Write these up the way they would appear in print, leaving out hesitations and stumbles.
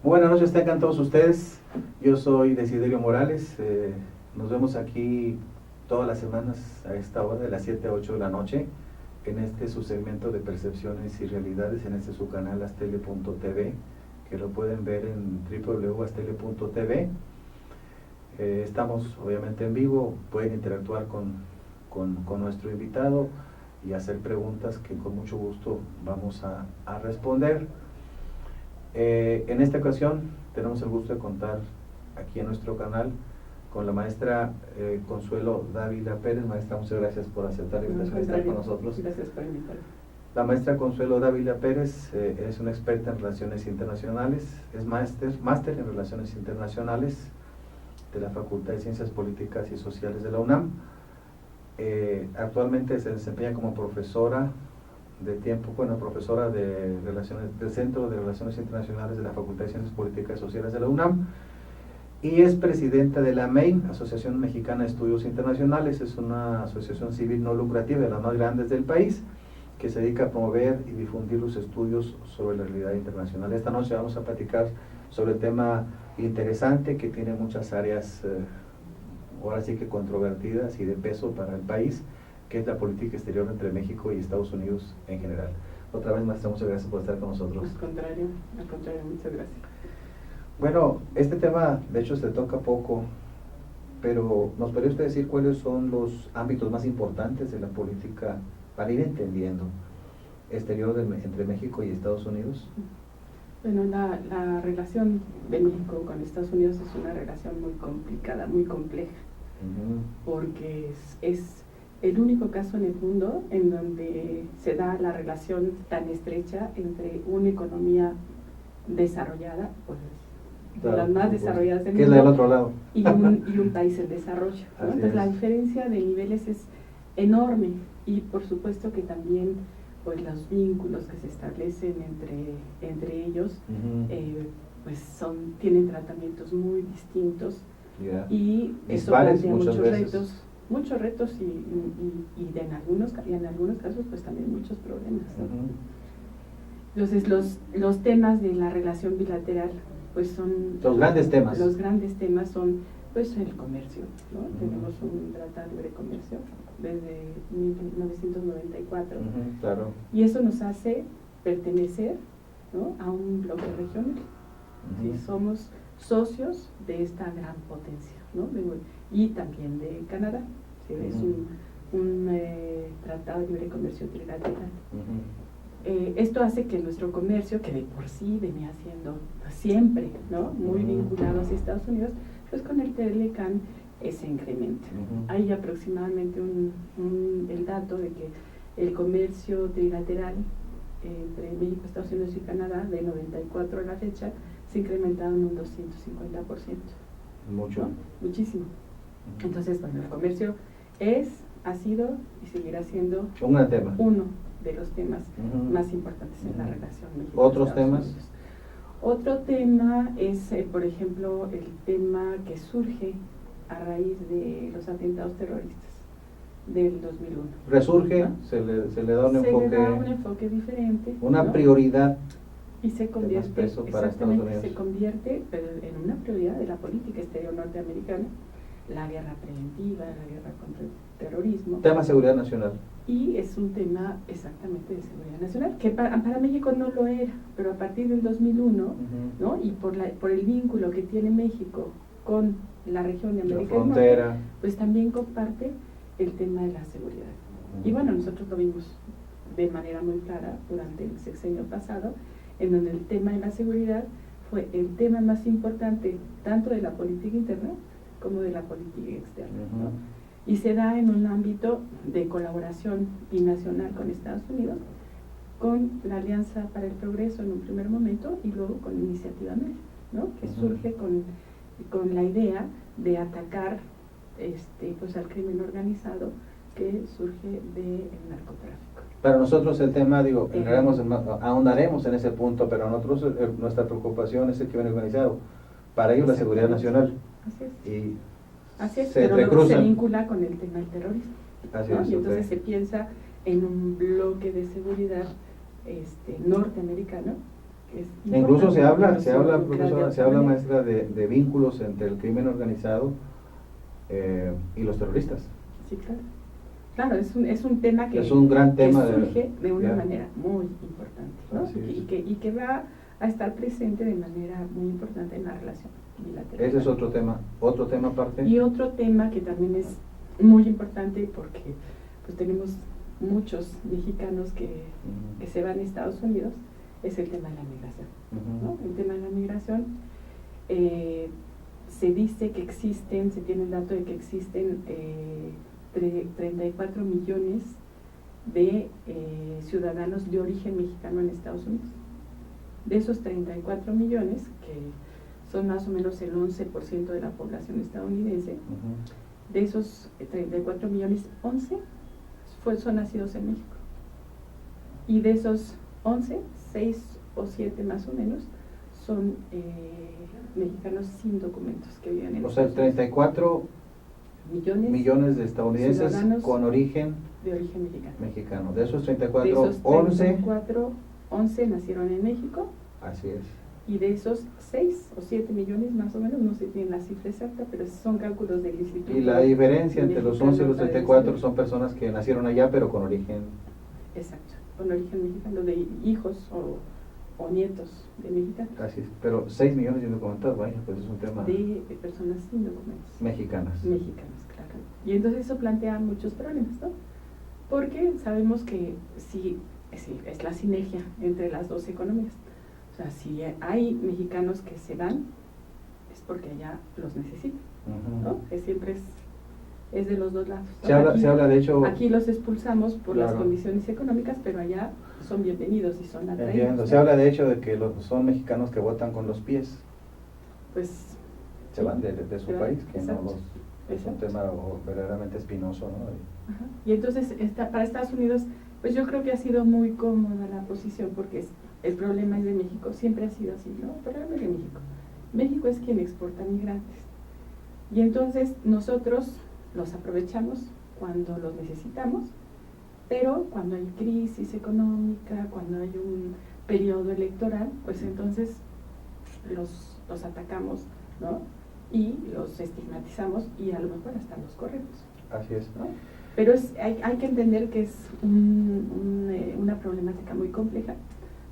Buenas noches, tengan todos ustedes. Yo soy Desiderio Morales. Nos vemos aquí todas las semanas a esta hora, de las 7 a 8 de la noche, en este su segmento de percepciones y realidades, en este su canal astele.tv, que lo pueden ver en www.astele.tv. Estamos obviamente en vivo, pueden interactuar con nuestro invitado y hacer preguntas que con mucho gusto vamos a responder. En esta ocasión tenemos el gusto de contar aquí en nuestro canal con la maestra Consuelo Dávila Pérez. Maestra, muchas gracias por aceptar la invitación de estar con nosotros. Gracias por invitarme. La maestra Consuelo Dávila Pérez es una experta en relaciones internacionales, es máster en relaciones internacionales de la Facultad de Ciencias Políticas y Sociales de la UNAM. Actualmente se desempeña como profesora profesora del Centro de Relaciones Internacionales de la Facultad de Ciencias Políticas y Sociales de la UNAM, y es presidenta de la AMEI, Asociación Mexicana de Estudios Internacionales. Es una asociación civil no lucrativa, de las más grandes del país, que se dedica a promover y difundir los estudios sobre la realidad internacional. Esta noche vamos a platicar sobre el tema interesante que tiene muchas áreas, ahora sí que controvertidas y de peso para el país, que es la política exterior entre México y Estados Unidos en general. Otra vez, maestra, muchas gracias por estar con nosotros. Al contrario, muchas gracias. Bueno, este tema de hecho se toca poco, pero ¿nos podría usted decir cuáles son los ámbitos más importantes de la política para ir entendiendo exterior entre México y Estados Unidos? Bueno, la relación de México con Estados Unidos es una relación muy complicada, muy compleja, porque es el único caso en el mundo en donde se da la relación tan estrecha entre una economía desarrollada, pues de las más desarrolladas del mundo, que es la del otro lado, y un país en desarrollo, ¿no? Entonces la diferencia de niveles es enorme, y por supuesto que también pues los vínculos que se establecen entre ellos pues tienen tratamientos muy distintos, y eso plantea muchos retos y en algunos casos pues también muchos problemas, ¿no? Entonces los temas de la relación bilateral pues son los grandes temas son pues el comercio, ¿no? Tenemos un tratado de libre comercio desde 1994, claro. Y eso nos hace pertenecer, ¿no?, a un bloque regional. ¿Sí? Somos socios de esta gran potencia, ¿no? Y también de Canadá. ¿Sí? Es un tratado de libre comercio trilateral. Esto hace que nuestro comercio, que de por sí venía siendo siempre, ¿no?, muy vinculado hacia Estados Unidos, pues con el TLCAN se incrementa. Hay aproximadamente el dato de que el comercio trilateral entre México, Estados Unidos y Canadá, de 94 a la fecha, se ha incrementado en un 250%. Mucho. ¿No? Muchísimo. Entonces, bueno, el comercio ha sido y seguirá siendo un gran tema. Uno de los temas más importantes en la relación México. ¿Otros temas? Unidos. Otro tema es, por ejemplo, el tema que surge a raíz de los atentados terroristas del 2001. Resurge, ¿no? se le da un enfoque diferente. Una ¿no? prioridad. Y se convierte, para Estados Unidos. se convierte en una prioridad de la política exterior norteamericana, la guerra preventiva, la guerra contra el terrorismo. Tema seguridad nacional. Y es un tema exactamente de seguridad nacional, que para México no lo era, pero a partir del 2001, ¿no? Y por el vínculo que tiene México con la región de América del Norte, pues también comparte el tema de la seguridad. Y bueno, nosotros lo vimos de manera muy clara durante el sexenio pasado, en donde el tema de la seguridad fue el tema más importante tanto de la política interna como de la política externa, ¿no? Y se da en un ámbito de colaboración binacional con Estados Unidos, con la Alianza para el Progreso en un primer momento y luego con Iniciativa Mérida, ¿no? Que surge con la idea de atacar pues al crimen organizado que surge del narcotráfico. Para nosotros el tema, ahondaremos en ese punto, pero nosotros nuestra preocupación es el crimen organizado. Para ellos la seguridad nacional. Así es, pero luego se vincula con el tema del terrorismo. Así ¿no? es, y entonces se piensa en un bloque de seguridad norteamericano. Incluso se habla, profesora, maestra, de vínculos entre el crimen organizado y los terroristas. Sí, claro. Claro, es un tema que, es un gran tema que surge de una manera muy importante, ¿no? Y que va a estar presente de manera muy importante en la relación bilateral. Ese es otro tema aparte. Y otro tema que también es muy importante porque pues tenemos muchos mexicanos que se van a Estados Unidos, es el tema de la migración, ¿no? El tema de la migración, se dice que se tiene el dato de que existen 34 millones de ciudadanos de origen mexicano en Estados Unidos. De esos 34 millones, que son más o menos el 11% de la población estadounidense, de esos 34 millones, 11 son nacidos en México. Y de esos 11, 6 o 7 más o menos son mexicanos sin documentos que viven en Estados Unidos. O sea, 34 millones de estadounidenses con origen de origen mexicano. De esos 34, 11 nacieron en México. Así es. Y de esos 6 o 7 millones más o menos, no se tiene la cifra exacta, pero son cálculos del Instituto. Y la diferencia entre los 11 y los 34 son personas que nacieron allá, pero con origen. Exacto, con origen mexicano, de hijos o nietos de mexicanos. Así es, pero 6 millones indocumentados, bueno, pues es un tema. De personas sin documentos. Mexicanas, claro. Y entonces eso plantea muchos problemas, ¿no? Porque sabemos que sí, es la sinergia entre las dos economías. O sea, si hay mexicanos que se van, es porque allá los necesitan, ¿no? Que siempre es de los dos lados, ¿no? Se habla de hecho. Aquí los expulsamos por las condiciones económicas, pero allá son bienvenidos y son atraídos, ¿no? Se habla de hecho de que son mexicanos que votan con los pies. Pues se van de su país, que es un tema verdaderamente espinoso, ¿no? Ajá. Y entonces para Estados Unidos, pues yo creo que ha sido muy cómoda la posición, porque el problema es de México, siempre ha sido así, ¿no? El problema es de México. México es quien exporta migrantes. Y entonces nosotros los aprovechamos cuando los necesitamos, pero cuando hay crisis económica, cuando hay un periodo electoral, pues entonces los atacamos, ¿no? Y los estigmatizamos y a lo mejor hasta los corremos. Así es. ¿No? Pero hay que entender que es una problemática muy compleja,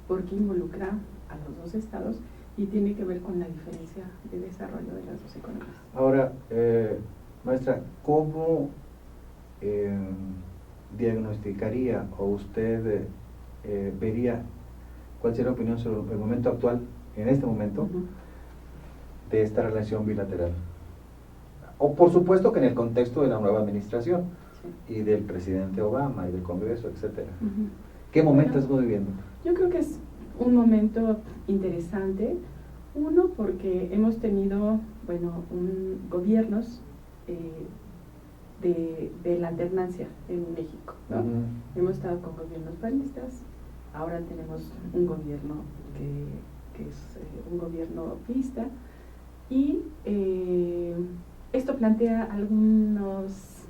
porque involucra a los dos estados y tiene que ver con la diferencia de desarrollo de las dos economías. Ahora, maestra, ¿cómo diagnosticaría o usted vería cuál sería la opinión sobre el momento actual, en este momento, de esta relación bilateral? O por supuesto que en el contexto de la nueva administración, y del presidente Obama y del Congreso, etcétera. ¿Qué Bueno, momento estamos viviendo? Yo creo que es un momento interesante. Uno, porque hemos tenido, bueno, gobiernos de la alternancia en México, ¿no? Hemos estado con gobiernos panistas, ahora tenemos un gobierno que es un gobierno priista, y esto plantea algunos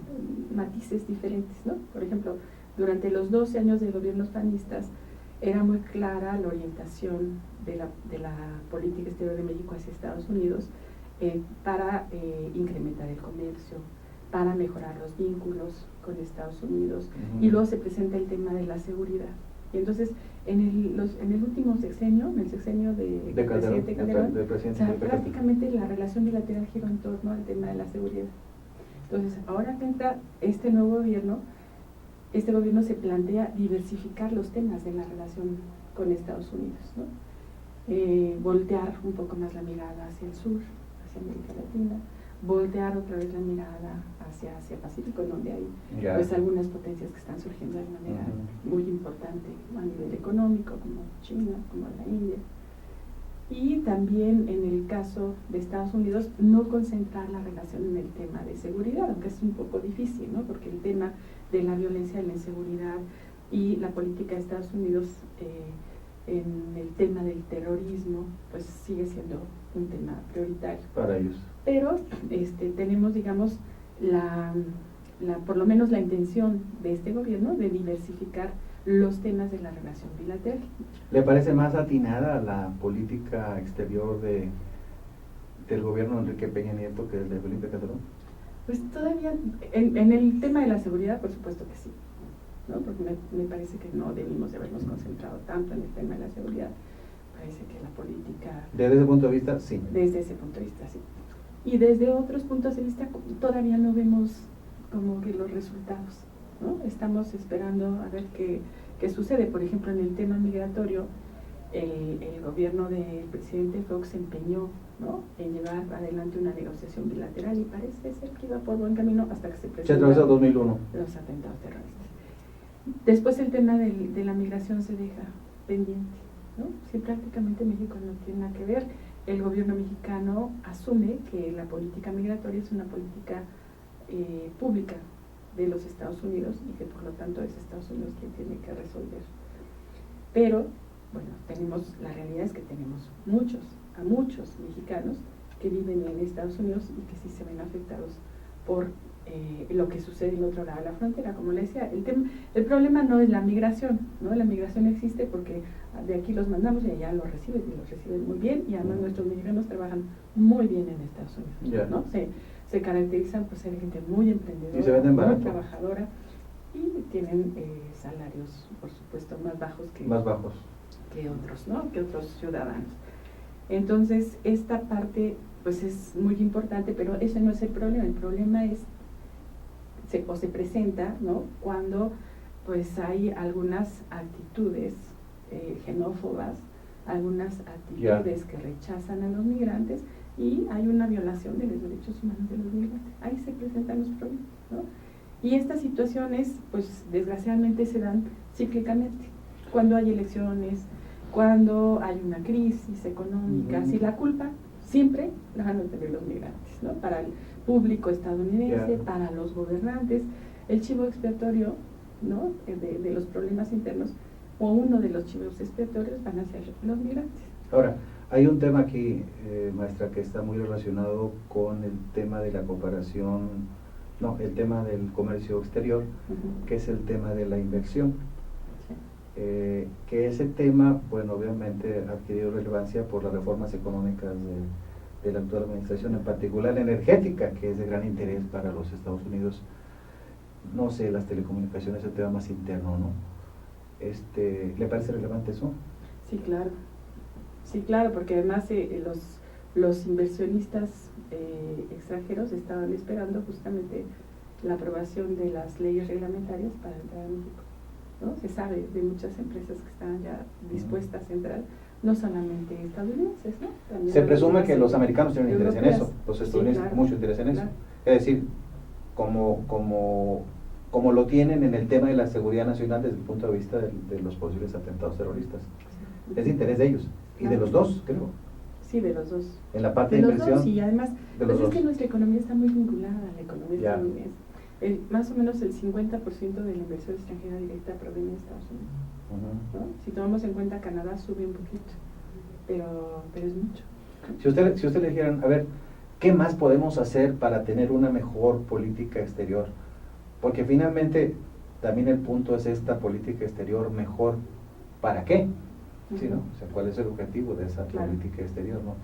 matices diferentes, ¿no? Por ejemplo, durante los 12 años de gobiernos panistas era muy clara la orientación de la política exterior de México hacia Estados Unidos para incrementar el comercio, para mejorar los vínculos con Estados Unidos, y luego se presenta el tema de la seguridad. Y entonces, en el último sexenio, en el sexenio del presidente Calderón, prácticamente la relación bilateral giró en torno al tema de la seguridad. Entonces, ahora que entra este nuevo gobierno, este gobierno se plantea diversificar los temas de la relación con Estados Unidos, ¿no? Voltear un poco más la mirada hacia el sur, hacia América Latina, voltear otra vez la mirada hacia Asia Pacífico, donde hay pues algunas potencias que están surgiendo de manera muy importante a nivel económico, como China, como la India. Y también en el caso de Estados Unidos, no concentrar la relación en el tema de seguridad, aunque es un poco difícil, ¿no? Porque el tema de la violencia, la inseguridad y la política de Estados Unidos en el tema del terrorismo, pues sigue siendo un tema prioritario para ellos. Pero tenemos, digamos, por lo menos la intención de este gobierno de diversificar los temas de la relación bilateral. ¿Le parece más atinada la política exterior del gobierno de Enrique Peña Nieto que el de Felipe Calderón? Pues todavía, en el tema de la seguridad, por supuesto que sí, ¿no? Porque me parece que no debimos de habernos concentrado tanto en el tema de la seguridad. Parece que la política... Desde ese punto de vista, sí. Desde ese punto de vista, sí. Y desde otros puntos de vista todavía no vemos como que los resultados, ¿no? Estamos esperando a ver qué sucede. Por ejemplo, en el tema migratorio, el gobierno del presidente Fox se empeñó, ¿no?, en llevar adelante una negociación bilateral, y parece ser que iba por buen camino hasta que se presentaron 2001 los atentados terroristas. Después el tema de la migración se deja pendiente, ¿no? Si prácticamente México no tiene nada que ver. El gobierno mexicano asume que la política migratoria es una política pública de los Estados Unidos, y que por lo tanto es Estados Unidos quien tiene que resolver. Pero, bueno, la realidad es que tenemos a muchos mexicanos que viven en Estados Unidos y que sí se ven afectados por lo que sucede en otro lado de la frontera. Como le decía, el problema no es la migración, ¿no? La migración existe porque de aquí los mandamos y allá los reciben, y los reciben muy bien, y además nuestros mexicanos trabajan muy bien en Estados Unidos, ¿no? Se caracterizan por ser gente muy emprendedora, y se venden barato, muy trabajadora, y tienen salarios, por supuesto, más bajos que otros, ¿no?, que otros ciudadanos. Entonces, esta parte pues es muy importante, pero ese no es el problema. El problema es se presenta, ¿no?, cuando pues hay algunas actitudes xenófobas, algunas actitudes que rechazan a los migrantes, y hay una violación de los derechos humanos de los migrantes. Ahí se presentan los problemas, ¿no? Y estas situaciones, pues desgraciadamente se dan cíclicamente, cuando hay elecciones, cuando hay una crisis económica. Si la culpa siempre la van a tener los migrantes, ¿no? Para el público estadounidense, para los gobernantes, el chivo expiatorio, ¿no?, de los problemas internos, o uno de los chivos expiatorios van a ser los migrantes. Ahora, hay un tema aquí, maestra, que está muy relacionado con el tema de la el tema del comercio exterior, que es el tema de la inversión. Que ese tema, bueno, obviamente ha adquirido relevancia por las reformas económicas de la actual administración, en particular la energética, que es de gran interés para los Estados Unidos. No sé, las telecomunicaciones es el tema más interno, ¿no? ¿Le parece relevante eso? Sí, claro, porque además los inversionistas extranjeros estaban esperando justamente la aprobación de las leyes reglamentarias para entrar a México, ¿no? Se sabe de muchas empresas que están ya dispuestas a entrar, no solamente estadounidenses, ¿no? También se presume que los americanos tienen interés en eso, los estadounidenses claro, mucho interés en eso. Es decir, como como lo tienen en el tema de la seguridad nacional desde el punto de vista de los posibles atentados terroristas. Es de interés de ellos, y de los dos, creo. Sí, de los dos. En la parte de los inversión. dos, y además, de los pues es dos. que nuestra economía está muy vinculada a la economía estadounidense. Más o menos el 50% de la inversión extranjera directa proviene de Estados Unidos. ¿No? Si tomamos en cuenta Canadá, sube un poquito, pero es mucho. Si usted le dijeran, a ver, ¿qué más podemos hacer para tener una mejor política exterior? Porque finalmente también el punto es esta política exterior mejor, ¿para qué? ¿Sí, no? O sea, ¿cuál es el objetivo de esa política exterior, no?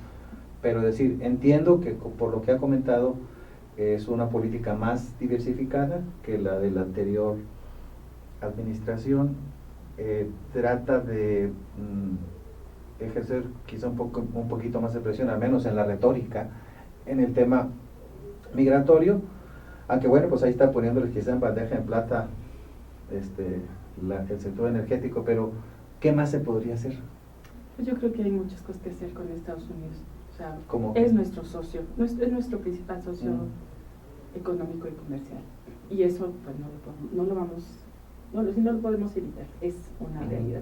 Pero decir, entiendo que por lo que ha comentado es una política más diversificada que la de la anterior administración, trata de ejercer quizá un poquito más de presión, al menos en la retórica, en el tema migratorio, aunque bueno, pues ahí está poniéndoles quizá en bandeja en plata el sector energético, pero ¿qué más se podría hacer? Pues yo creo que hay muchas cosas que hacer con Estados Unidos. O sea, ¿Cómo? Es nuestro socio, es nuestro principal socio económico y comercial. Y eso pues no lo podemos evitar, es una realidad.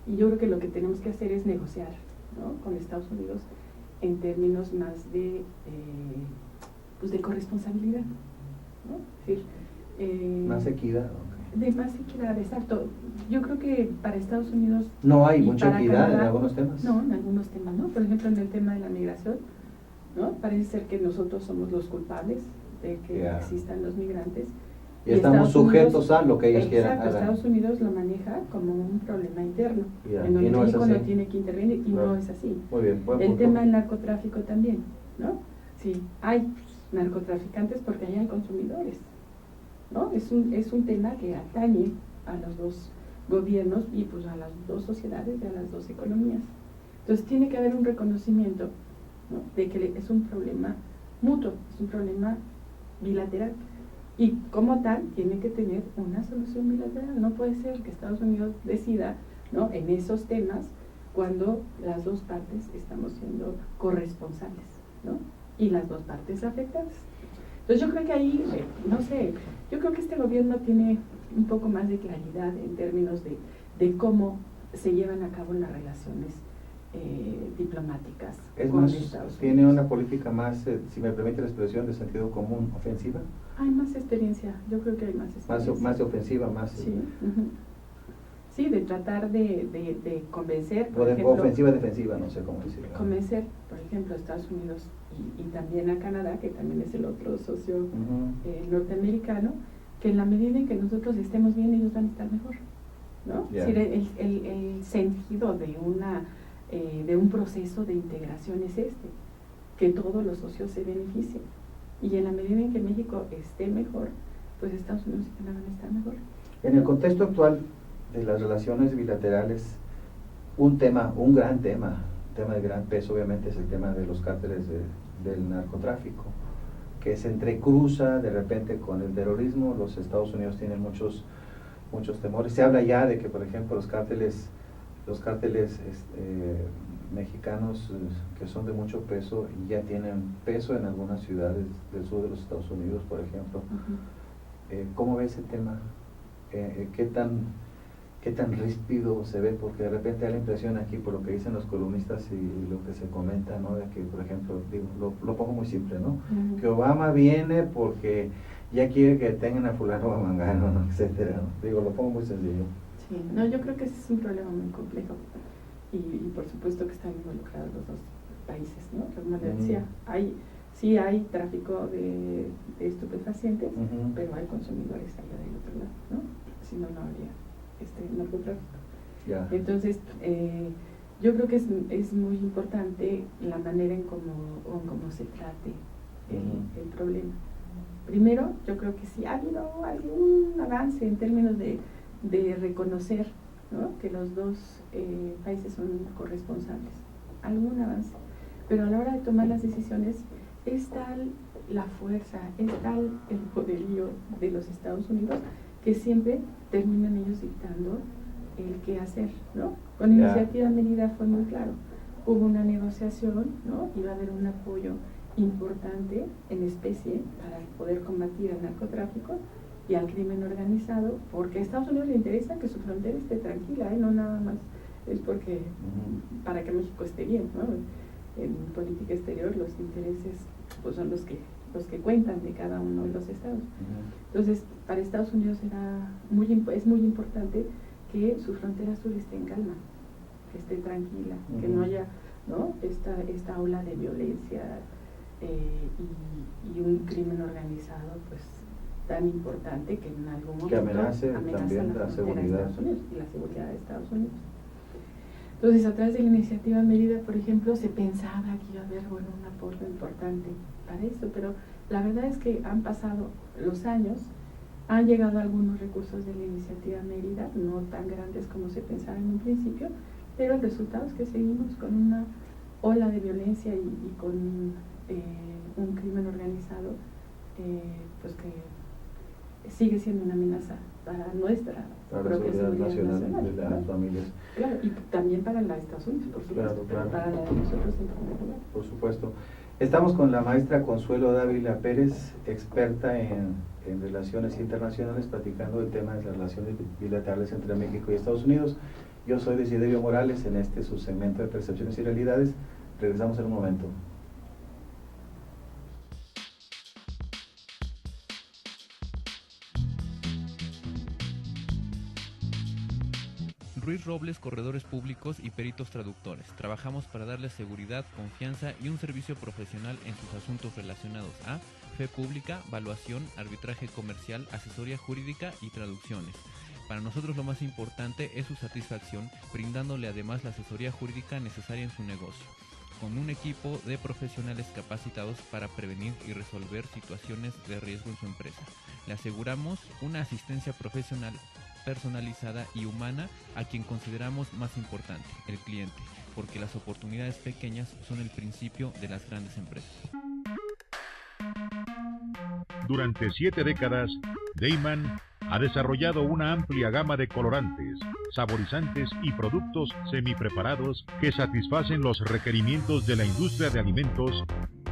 Y yo creo que lo que tenemos que hacer es negociar, ¿no?, con Estados Unidos en términos más de corresponsabilidad, ¿no? Es decir, más equidad. De más equidad, exacto. Yo creo que para Estados Unidos... No hay mucha equidad Canadá, en algunos temas. No, en algunos temas, ¿no? Por ejemplo, en el tema de la migración, ¿no? Parece ser que nosotros somos los culpables de que existan los migrantes. Y estamos sujetos a lo que ellos quieran. Exacto, Estados Unidos lo maneja como un problema interno, en donde no México no tiene que intervenir, y no es así. Muy bien, el tema del narcotráfico también, ¿no? Sí, hay narcotraficantes porque ahí hay consumidores, ¿no? Es un tema que atañe a los dos gobiernos y pues a las dos sociedades y a las dos economías. Entonces tiene que haber un reconocimiento, ¿no?, de que es un problema mutuo, es un problema bilateral. Y como tal, tiene que tener una solución bilateral. No puede ser que Estados Unidos decida, ¿no?, en esos temas cuando las dos partes estamos siendo corresponsables, ¿no?, y las dos partes afectadas. Entonces yo creo que ahí, no sé, yo creo que este gobierno tiene un poco más de claridad en términos de cómo se llevan a cabo las relaciones diplomáticas. Es más, tiene una política más, si me permite la expresión, de sentido común, ofensiva. Hay más experiencia, yo creo que hay más experiencia. Más de ofensiva, más... Sí, sí, de tratar de convencer, por ejemplo, ofensiva, defensiva, no sé cómo decirlo. Convencer, por ejemplo, a Estados Unidos y también a Canadá, que también es el otro socio norteamericano, que en la medida en que nosotros estemos bien, ellos van a estar mejor, ¿no? Es decir, el sentido de un proceso de integración es que todos los socios se beneficien. Y en la medida en que México esté mejor, pues Estados Unidos y Canadá van a estar mejor. En el contexto actual de las relaciones bilaterales, un gran tema de gran peso obviamente es el tema de los cárteles del narcotráfico, que se entrecruza de repente con el terrorismo. Los Estados Unidos tienen muchos temores. Se habla ya de que, por ejemplo, los cárteles mexicanos que son de mucho peso y ya tienen peso en algunas ciudades del sur de los Estados Unidos, por ejemplo. ¿Cómo ve ese tema? ¿Qué tan ríspido se ve? Porque de repente da la impresión aquí, por lo que dicen los columnistas y lo que se comenta, ¿no?, de que, por ejemplo, lo pongo muy simple, ¿no?, que Obama viene porque ya quiere que tengan a fulano o a mangano, ¿no?, etcétera, ¿no? Lo pongo muy sencillo. Sí, no, yo creo que ese es un problema muy complejo y por supuesto que están involucrados los dos países, ¿no? Como le decía, sí hay tráfico de estupefacientes, pero hay consumidores allá del otro lado, ¿no? Si no, no habría narcotráfico. Entonces, yo creo que es muy importante la manera en cómo se trate el problema. Primero, yo creo que sí ha habido algún avance en términos de reconocer, ¿no?, que los dos países son corresponsables, algún avance, pero a la hora de tomar las decisiones es tal la fuerza, es tal el poderío de los Estados Unidos que siempre terminan ellos dictando el qué hacer, ¿no? Con Iniciativa Mérida fue muy claro, hubo una negociación, ¿no?, iba a haber un apoyo importante en especie para poder combatir el narcotráfico, y al crimen organizado, porque a Estados Unidos le interesa que su frontera esté tranquila, no nada más es porque para que México esté bien, ¿no? En política exterior los intereses pues son los que cuentan de cada uno de los estados. Entonces, para Estados Unidos es muy importante que su frontera sur esté en calma, que esté tranquila, que no haya, ¿no?, esta ola de violencia y un crimen organizado pues tan importante que en algún momento amenaza también la seguridad de Estados Unidos y la seguridad de Estados Unidos. Entonces, a través de la iniciativa Mérida, por ejemplo, se pensaba que iba a haber un aporte importante para eso, pero la verdad es que han pasado los años, han llegado algunos recursos de la iniciativa Mérida, no tan grandes como se pensaba en un principio, pero el resultado es que seguimos con una ola de violencia y con un crimen organizado pues que sigue siendo una amenaza para nuestra propia seguridad nacional de las familias. Claro, y también para la de Estados Unidos, por supuesto, claro. para la de nosotros en primer lugar. Por supuesto. Estamos con la maestra Consuelo Dávila Pérez, experta en relaciones internacionales, platicando el tema de las relaciones bilaterales entre México y Estados Unidos. Yo soy Desiderio Morales en este subsegmento de Percepciones y Realidades. Regresamos en un momento. Ruiz Robles, corredores públicos y peritos traductores. Trabajamos para darles seguridad, confianza y un servicio profesional en sus asuntos relacionados a fe pública, valuación, arbitraje comercial, asesoría jurídica y traducciones. Para nosotros lo más importante es su satisfacción, brindándole además la asesoría jurídica necesaria en su negocio, con un equipo de profesionales capacitados para prevenir y resolver situaciones de riesgo en su empresa. Le aseguramos una asistencia profesional personalizada y humana a quien consideramos más importante, el cliente, porque las oportunidades pequeñas son el principio de las grandes empresas. Durante 7 décadas, Deiman ha desarrollado una amplia gama de colorantes, saborizantes y productos semipreparados que satisfacen los requerimientos de la industria de alimentos,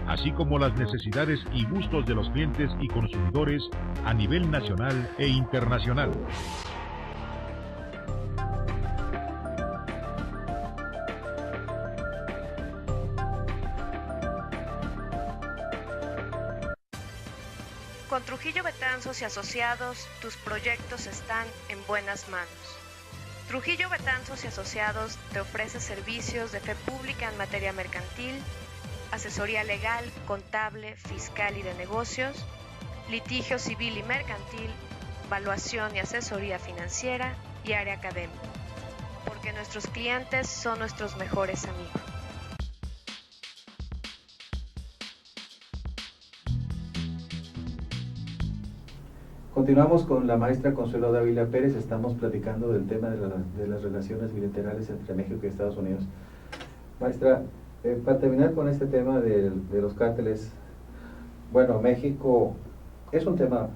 así como las necesidades y gustos de los clientes y consumidores a nivel nacional e internacional. Con Trujillo Betanzos y Asociados, tus proyectos están en buenas manos. Trujillo Betanzos y Asociados te ofrece servicios de fe pública en materia mercantil, asesoría legal, contable, fiscal y de negocios, litigio civil y mercantil, valuación y asesoría financiera y área académica, porque nuestros clientes son nuestros mejores amigos. Continuamos con la maestra Consuelo Dávila Pérez. Estamos platicando del tema de las relaciones bilaterales entre México y Estados Unidos. Maestra, para terminar con este tema de los cárteles, bueno, México es un tema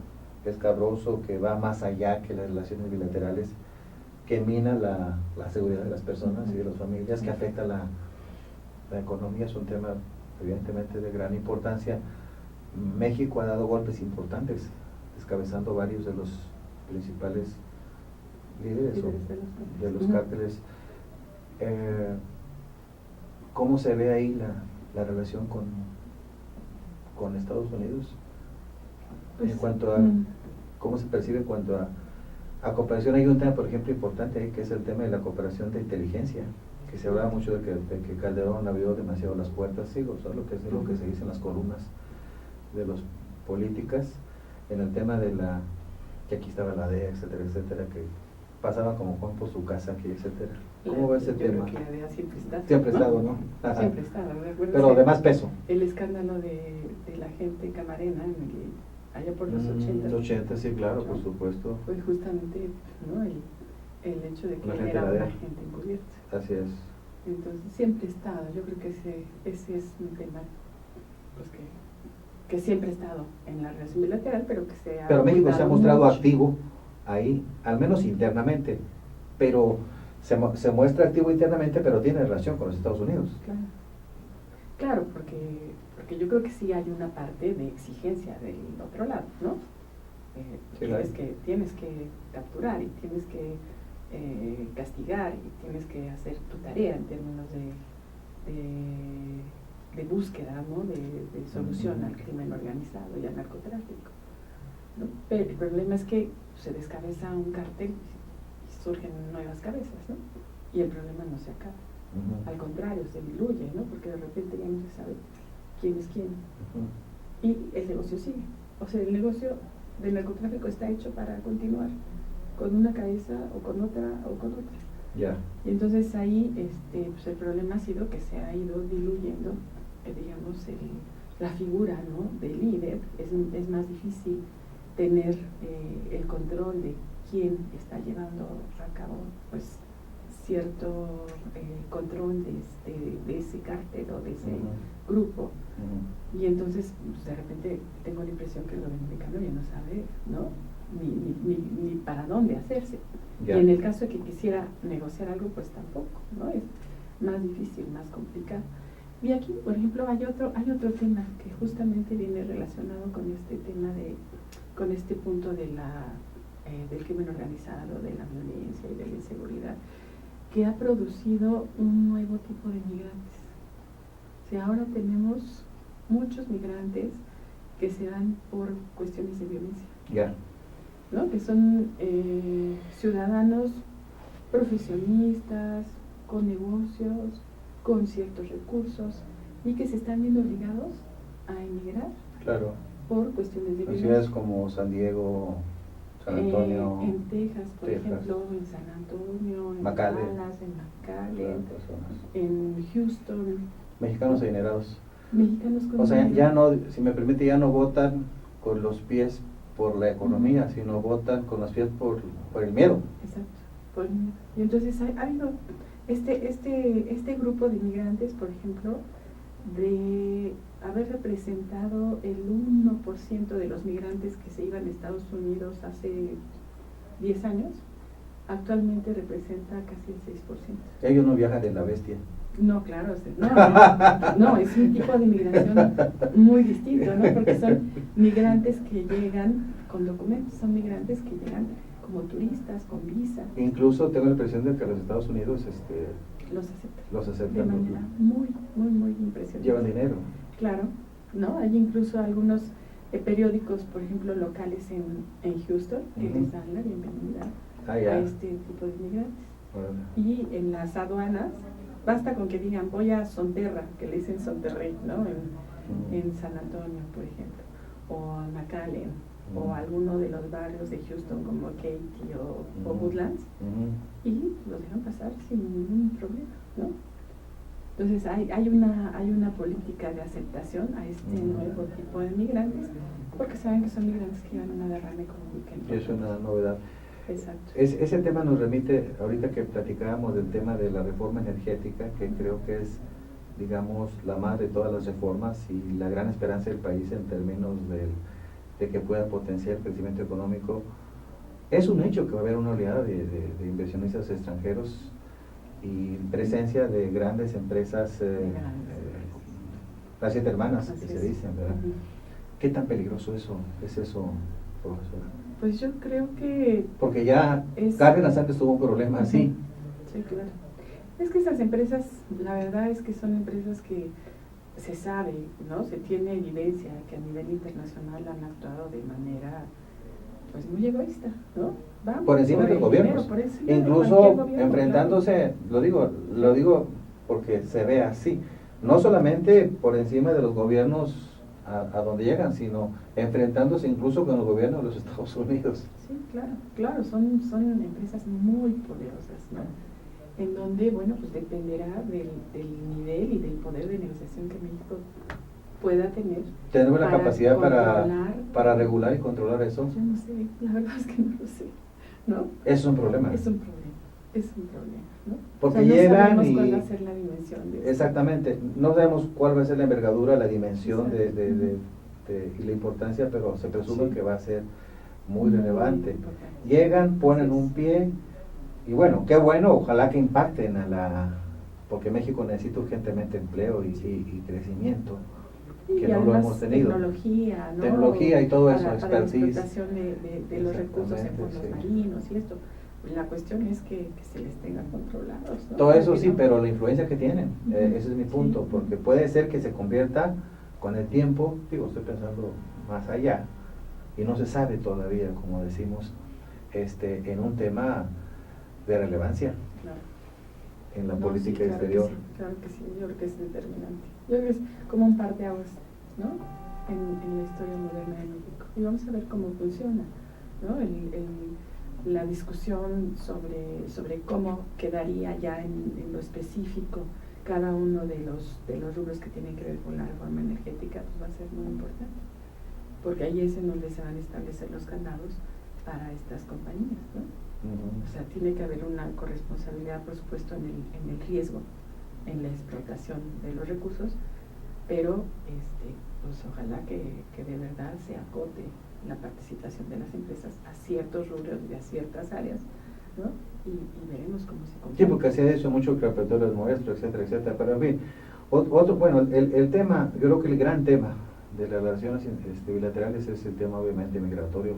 escabroso que va más allá que las relaciones bilaterales, que mina la seguridad de las personas y de las familias, que afecta la economía. Es un tema evidentemente de gran importancia. México ha dado golpes importantes, descabezando varios de los principales líderes de los cárteles. ¿Cómo se ve ahí la relación con Estados Unidos? Pues, en cuanto a cómo se percibe en cuanto a cooperación. Hay un tema, por ejemplo, importante ahí, que es el tema de la cooperación de inteligencia, que se habla mucho de que Calderón abrió demasiado las puertas, sí, o sea, lo que se dice en las columnas de los políticas, en el tema de que aquí estaba la DEA, etcétera, etcétera, que pasaba como Juan por su casa aquí, etcétera. ¿Cómo va ese tema? Creo que la DEA siempre ha estado, ¿no? Ajá. Siempre está, pero de más peso. El escándalo de la gente Camarena, allá por los 80. Los 80, sí, claro, por supuesto. Fue justamente, ¿no?, el hecho de que él era un agente encubierto. Así es. Entonces siempre ha estado, yo creo que ese es un tema pues que siempre ha estado en la relación bilateral, pero que se ha... Pero México se ha mostrado activo ahí, al menos internamente, pero se muestra activo internamente, pero tiene relación con los Estados Unidos. Claro, porque yo creo que sí hay una parte de exigencia del otro lado, ¿no? tienes que capturar y tienes que castigar y tienes que hacer tu tarea en términos de búsqueda, ¿no? de solución al crimen organizado y al narcotráfico, ¿no? Pero el problema es que se descabeza un cartel y surgen nuevas cabezas, ¿no? Y el problema no se acaba. Al contrario, se diluye, ¿no? Porque de repente ya no se sabe quién es quién. Y el negocio sigue. O sea, el negocio del narcotráfico está hecho para continuar con una cabeza o con otra o con otra. Ya. Y entonces ahí pues el problema ha sido que se ha ido diluyendo, digamos, la figura, ¿no? del líder. Es más difícil tener el control de quién está llevando a cabo pues cierto control de ese cártel o de ese grupo. Y entonces pues, de repente tengo la impresión que el gobierno mexicano ya no sabe, ¿no? ni para dónde hacerse. Ya. Y en el caso de que quisiera negociar algo, pues tampoco, ¿no? Es más difícil, más complicado. Y aquí, por ejemplo, hay otro tema que justamente viene relacionado con este tema con este punto del crimen organizado, de la violencia y de la inseguridad, que ha producido un nuevo tipo de migrantes. O sea, ahora tenemos muchos migrantes que se dan por cuestiones de violencia. Ya. ¿No? Que son ciudadanos profesionistas, con negocios, con ciertos recursos, y que se están viendo obligados a emigrar Claro. por cuestiones de En violencia. ciudades como San Diego, San Antonio, en Texas, por Texas. ejemplo, en San Antonio, en McAllen. Dallas, en McAllen, tantas zonas. en Houston, Mexicanos adinerados. mexicanos con O sea, dinero. ya no, si me permite, ya no votan con los pies por la economía, sino votan con los pies por el miedo. Exacto. Y entonces ha habido este grupo de inmigrantes, por ejemplo, de haber representado el 1% de los migrantes que se iban a Estados Unidos hace 10 años, actualmente representa casi el 6%. Ellos no viajan en la bestia. No, claro, no, es un tipo de migración muy distinto, ¿no? Porque son migrantes que llegan con documentos, son migrantes que llegan como turistas, con visa. Incluso tengo la impresión de que los Estados Unidos Los aceptan. aceptan. De manera muy, muy, muy impresionante. Llevan dinero. Claro, ¿no? Hay incluso algunos periódicos, por ejemplo, locales en Houston, que les dan la bienvenida a este tipo de migrantes. Bueno. Y en las aduanas, basta con que digan voy a Sonterra, que le dicen Sonterrey, ¿no? En San Antonio, por ejemplo, o en McAllen, o alguno de los barrios de Houston como Katy o Woodlands, y los dejan pasar sin ningún problema, ¿no? Entonces hay una política de aceptación a este nuevo tipo de migrantes, porque saben que son migrantes que llevan una derrama económica. Es una novedad. Exacto. Ese tema nos remite, ahorita que platicábamos del tema de la reforma energética, que creo que es, digamos, la madre de todas las reformas y la gran esperanza del país en términos de que pueda potenciar el crecimiento económico. Es un hecho que va a haber una oleada de inversionistas extranjeros y presencia de grandes empresas, las 7 hermanas que se dicen, ¿verdad? ¿Qué tan peligroso es eso, profesora? Pues yo creo que... Porque ya Cárdenas antes tuvo un problema así. Sí, claro. Es que esas empresas, la verdad es que son empresas que se sabe, ¿no? Se tiene evidencia que a nivel internacional han actuado de manera pues muy egoísta, ¿no? Vamos, por encima de los gobiernos, incluso enfrentándose, claro. lo digo porque se ve así, no solamente por encima de los gobiernos a donde llegan, sino enfrentándose incluso con los gobiernos de los Estados Unidos. Sí, claro, son empresas muy poderosas, ¿no? En donde, bueno, pues dependerá del nivel y del poder de negociación que México pueda tener. ¿Tenemos la capacidad para regular y controlar eso? Yo no sé, la verdad es que no lo sé, ¿no? Es un problema. Es un problema, ¿no? Porque o sea, no llegan sabemos y... cuál va a ser la dimensión de eso. Exactamente, no sabemos cuál va a ser la envergadura, la dimensión y la importancia, pero se presume que va a ser muy relevante. Importante. Llegan, ponen un pie, y bueno, qué bueno, ojalá que impacten porque México necesita urgentemente empleo y crecimiento, que y no lo además hemos tenido. Tecnología, ¿no? Tecnología y todo eso, para la expertise. explotación de los recursos en fondos sí. marinos y esto. La cuestión es que se les tenga controlados, ¿no? Todo eso Porque sí, no- pero la influencia que tienen, ese es mi punto, Sí. porque puede ser que se convierta con el tiempo, digo, estoy pensando más allá, y no se sabe todavía, como decimos, en un tema de relevancia Claro. en la No, política sí, claro exterior. Que sí, claro que sí, yo creo que es determinante. Yo creo que es como un parteaguas, ¿no? En la historia moderna de México. Y vamos a ver cómo funciona, ¿no? La discusión sobre cómo quedaría ya en lo específico cada uno de los rubros que tienen que ver con la reforma energética, pues va a ser muy importante, porque ahí es en donde se van a establecer los candados para estas compañías, ¿no? O sea, tiene que haber una corresponsabilidad, por supuesto, en el riesgo, en la explotación de los recursos, pero pues ojalá que de verdad se acote la participación de las empresas a ciertos rubros y a ciertas áreas, ¿no? Y veremos cómo se comporta. Sí, porque se ha dicho mucho que el petróleo es nuestro, etcétera, etcétera, pero en fin, otro, bueno, el tema, yo creo que el gran tema de las relaciones bilaterales es el tema obviamente migratorio,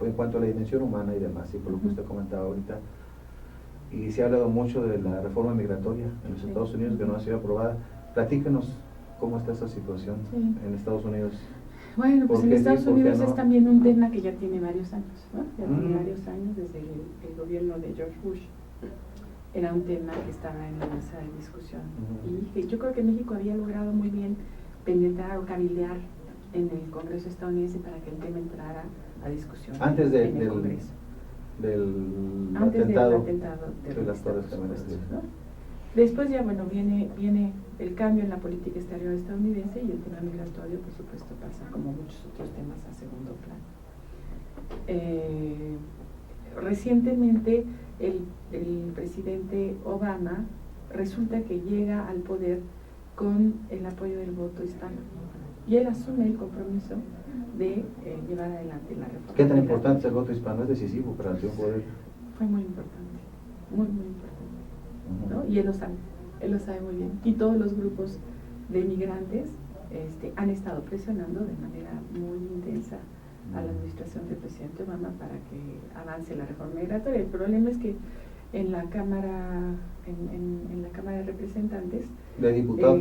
en cuanto a la dimensión humana y demás, y por lo que usted comentaba ahorita, y se ha hablado mucho de la reforma migratoria en los Estados Unidos que no ha sido aprobada. Platíquenos cómo está esa situación en Estados Unidos. Bueno, pues en Estados Unidos no? es también un tema que ya tiene varios años, ¿no? Ya tiene varios años desde el gobierno de George Bush. Era un tema que estaba en la mesa de discusión. Y que yo creo que México había logrado muy bien penetrar o cabildear en el Congreso estadounidense para que el tema entrara a discusión antes en el Congreso. Antes atentado del atentado de las Torres Gemelas, ¿no? Después ya, bueno, viene el cambio en la política exterior estadounidense y el tema migratorio, por supuesto, pasa como muchos otros temas a segundo plano. Recientemente el presidente Obama resulta que llega al poder con el apoyo del voto hispano y él asume el compromiso de llevar adelante la reforma. ¿Qué tan importante es el voto hispano? Es decisivo para el triunfo de él. Fue muy importante, muy importante, ¿no? Y él lo sabe muy bien. Y todos los grupos de migrantes han estado presionando de manera muy intensa a la administración del presidente Obama para que avance la reforma migratoria. El problema es que en la Cámara de Representantes, de diputados,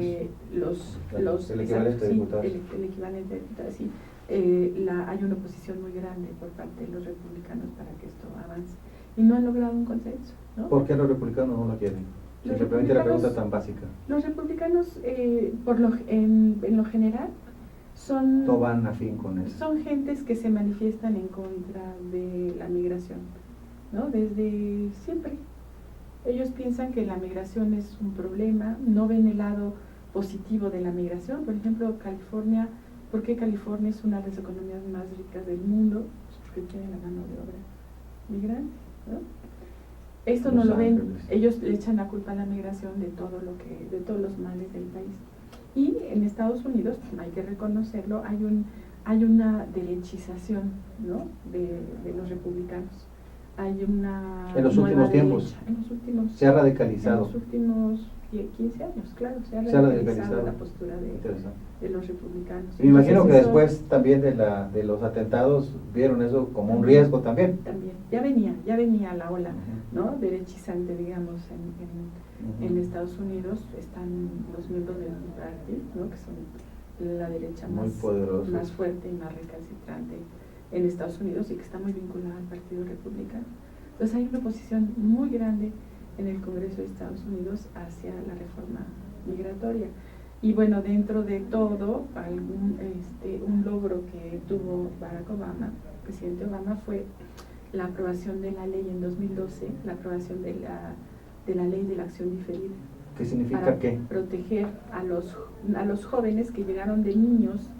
el equivalente de diputados, el equivalente de diputados, sí, hay una oposición muy grande por parte de los republicanos para que esto avance y no han logrado un consenso, ¿no? ¿Por qué los republicanos no lo quieren? Simplemente la pregunta tan básica. Los republicanos, en lo general, no van afín con eso. Son gentes que se manifiestan en contra de la migración, ¿no? Desde siempre. Ellos piensan que la migración es un problema, no ven el lado positivo de la migración. Por ejemplo, California, ¿por qué California es una de las economías más ricas del mundo? Pues porque tiene la mano de obra migrante, ¿no? Esto no lo ven, ellos le echan la culpa a la migración de todos los males del país. Y en Estados Unidos, hay que reconocerlo, hay una derechización, ¿no? de los republicanos. Hay una en los últimos tiempos se ha radicalizado. En los últimos 15 años, claro, se ha radicalizado la postura de los republicanos. Y me imagino que después también de los atentados vieron eso como un riesgo también. También, ya venía la ola, ¿no? Derechizante, digamos, en Estados Unidos están los miembros del Tea Party, ¿no? Que son la derecha más fuerte y más recalcitrante en Estados Unidos y que está muy vinculada al Partido Republicano. Entonces hay una oposición muy grande en el Congreso de Estados Unidos hacia la reforma migratoria. Y bueno, dentro de todo, un logro que tuvo Barack Obama, el presidente Obama, fue la aprobación de la ley en 2012, la aprobación de la ley de la acción diferida. ¿Qué significa para qué? Proteger a los jóvenes que llegaron de niños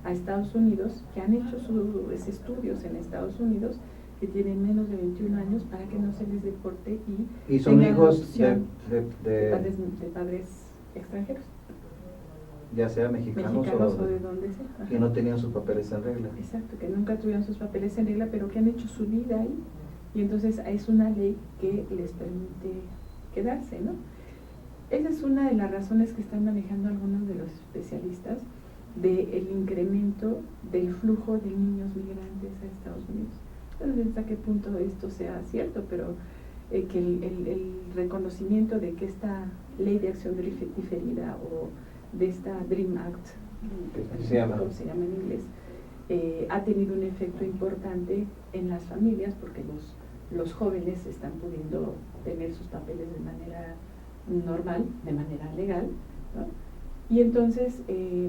a Estados Unidos, que han hecho sus estudios en Estados Unidos, que tienen menos de 21 años, para que no se les deporte y son hijos de padres extranjeros, ya sea mexicanos o de donde sea. Ajá. Que no tenían sus papeles en regla. Exacto, que nunca tuvieron sus papeles en regla, pero que han hecho su vida ahí, y entonces es una ley que les permite quedarse, ¿no? Esa es una de las razones que están manejando algunos de los especialistas del incremento del flujo de niños migrantes a Estados Unidos. Entonces, hasta qué punto esto sea cierto, pero que el reconocimiento de que esta ley de acción diferida o de esta Dream Act, como se llama en inglés, ha tenido un efecto importante en las familias, porque los jóvenes están pudiendo tener sus papeles de manera normal, de manera legal, ¿no? Y entonces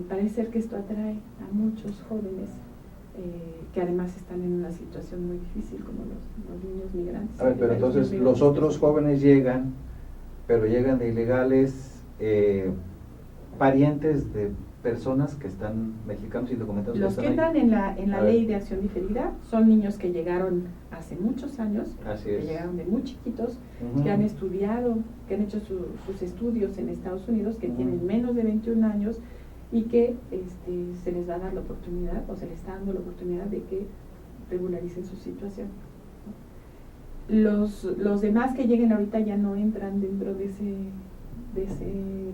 parece ser que esto atrae a muchos jóvenes que además están en una situación muy difícil, como los niños migrantes. A ver, pero entonces los otros jóvenes llegan, pero llegan de ilegales, parientes de personas que están mexicanos indocumentados. Los que entran en la ley de acción diferida son niños que llegaron hace muchos años, que llegaron de muy chiquitos, que han estudiado, que han hecho sus estudios en Estados Unidos, que tienen menos de 21 años y que se les va a dar la oportunidad, o se les está dando la oportunidad de que regularicen su situación. Los demás que lleguen ahorita ya no entran dentro de ese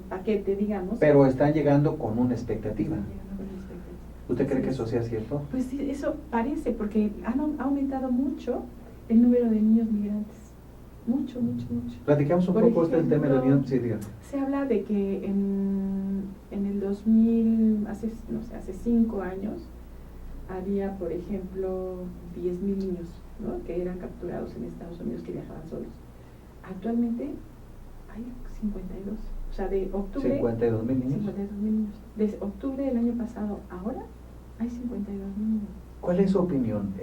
paquete, digamos. Pero están llegando con una expectativa. ¿Usted cree que eso sea cierto? Pues sí, eso parece, porque ha aumentado mucho el número de niños migrantes. Mucho. Platicamos un poco del tema de los niños. Sí, dígame. Se habla de que en el 2000, hace 5 años, había, por ejemplo, 10,000 niños, ¿no?, que eran capturados en Estados Unidos, que viajaban solos. Actualmente hay 52. O sea, de octubre... 52,000 niños. 52,000 niños. Desde octubre del año pasado, ahora, hay 52,000 niños. ¿Cuál es su opinión?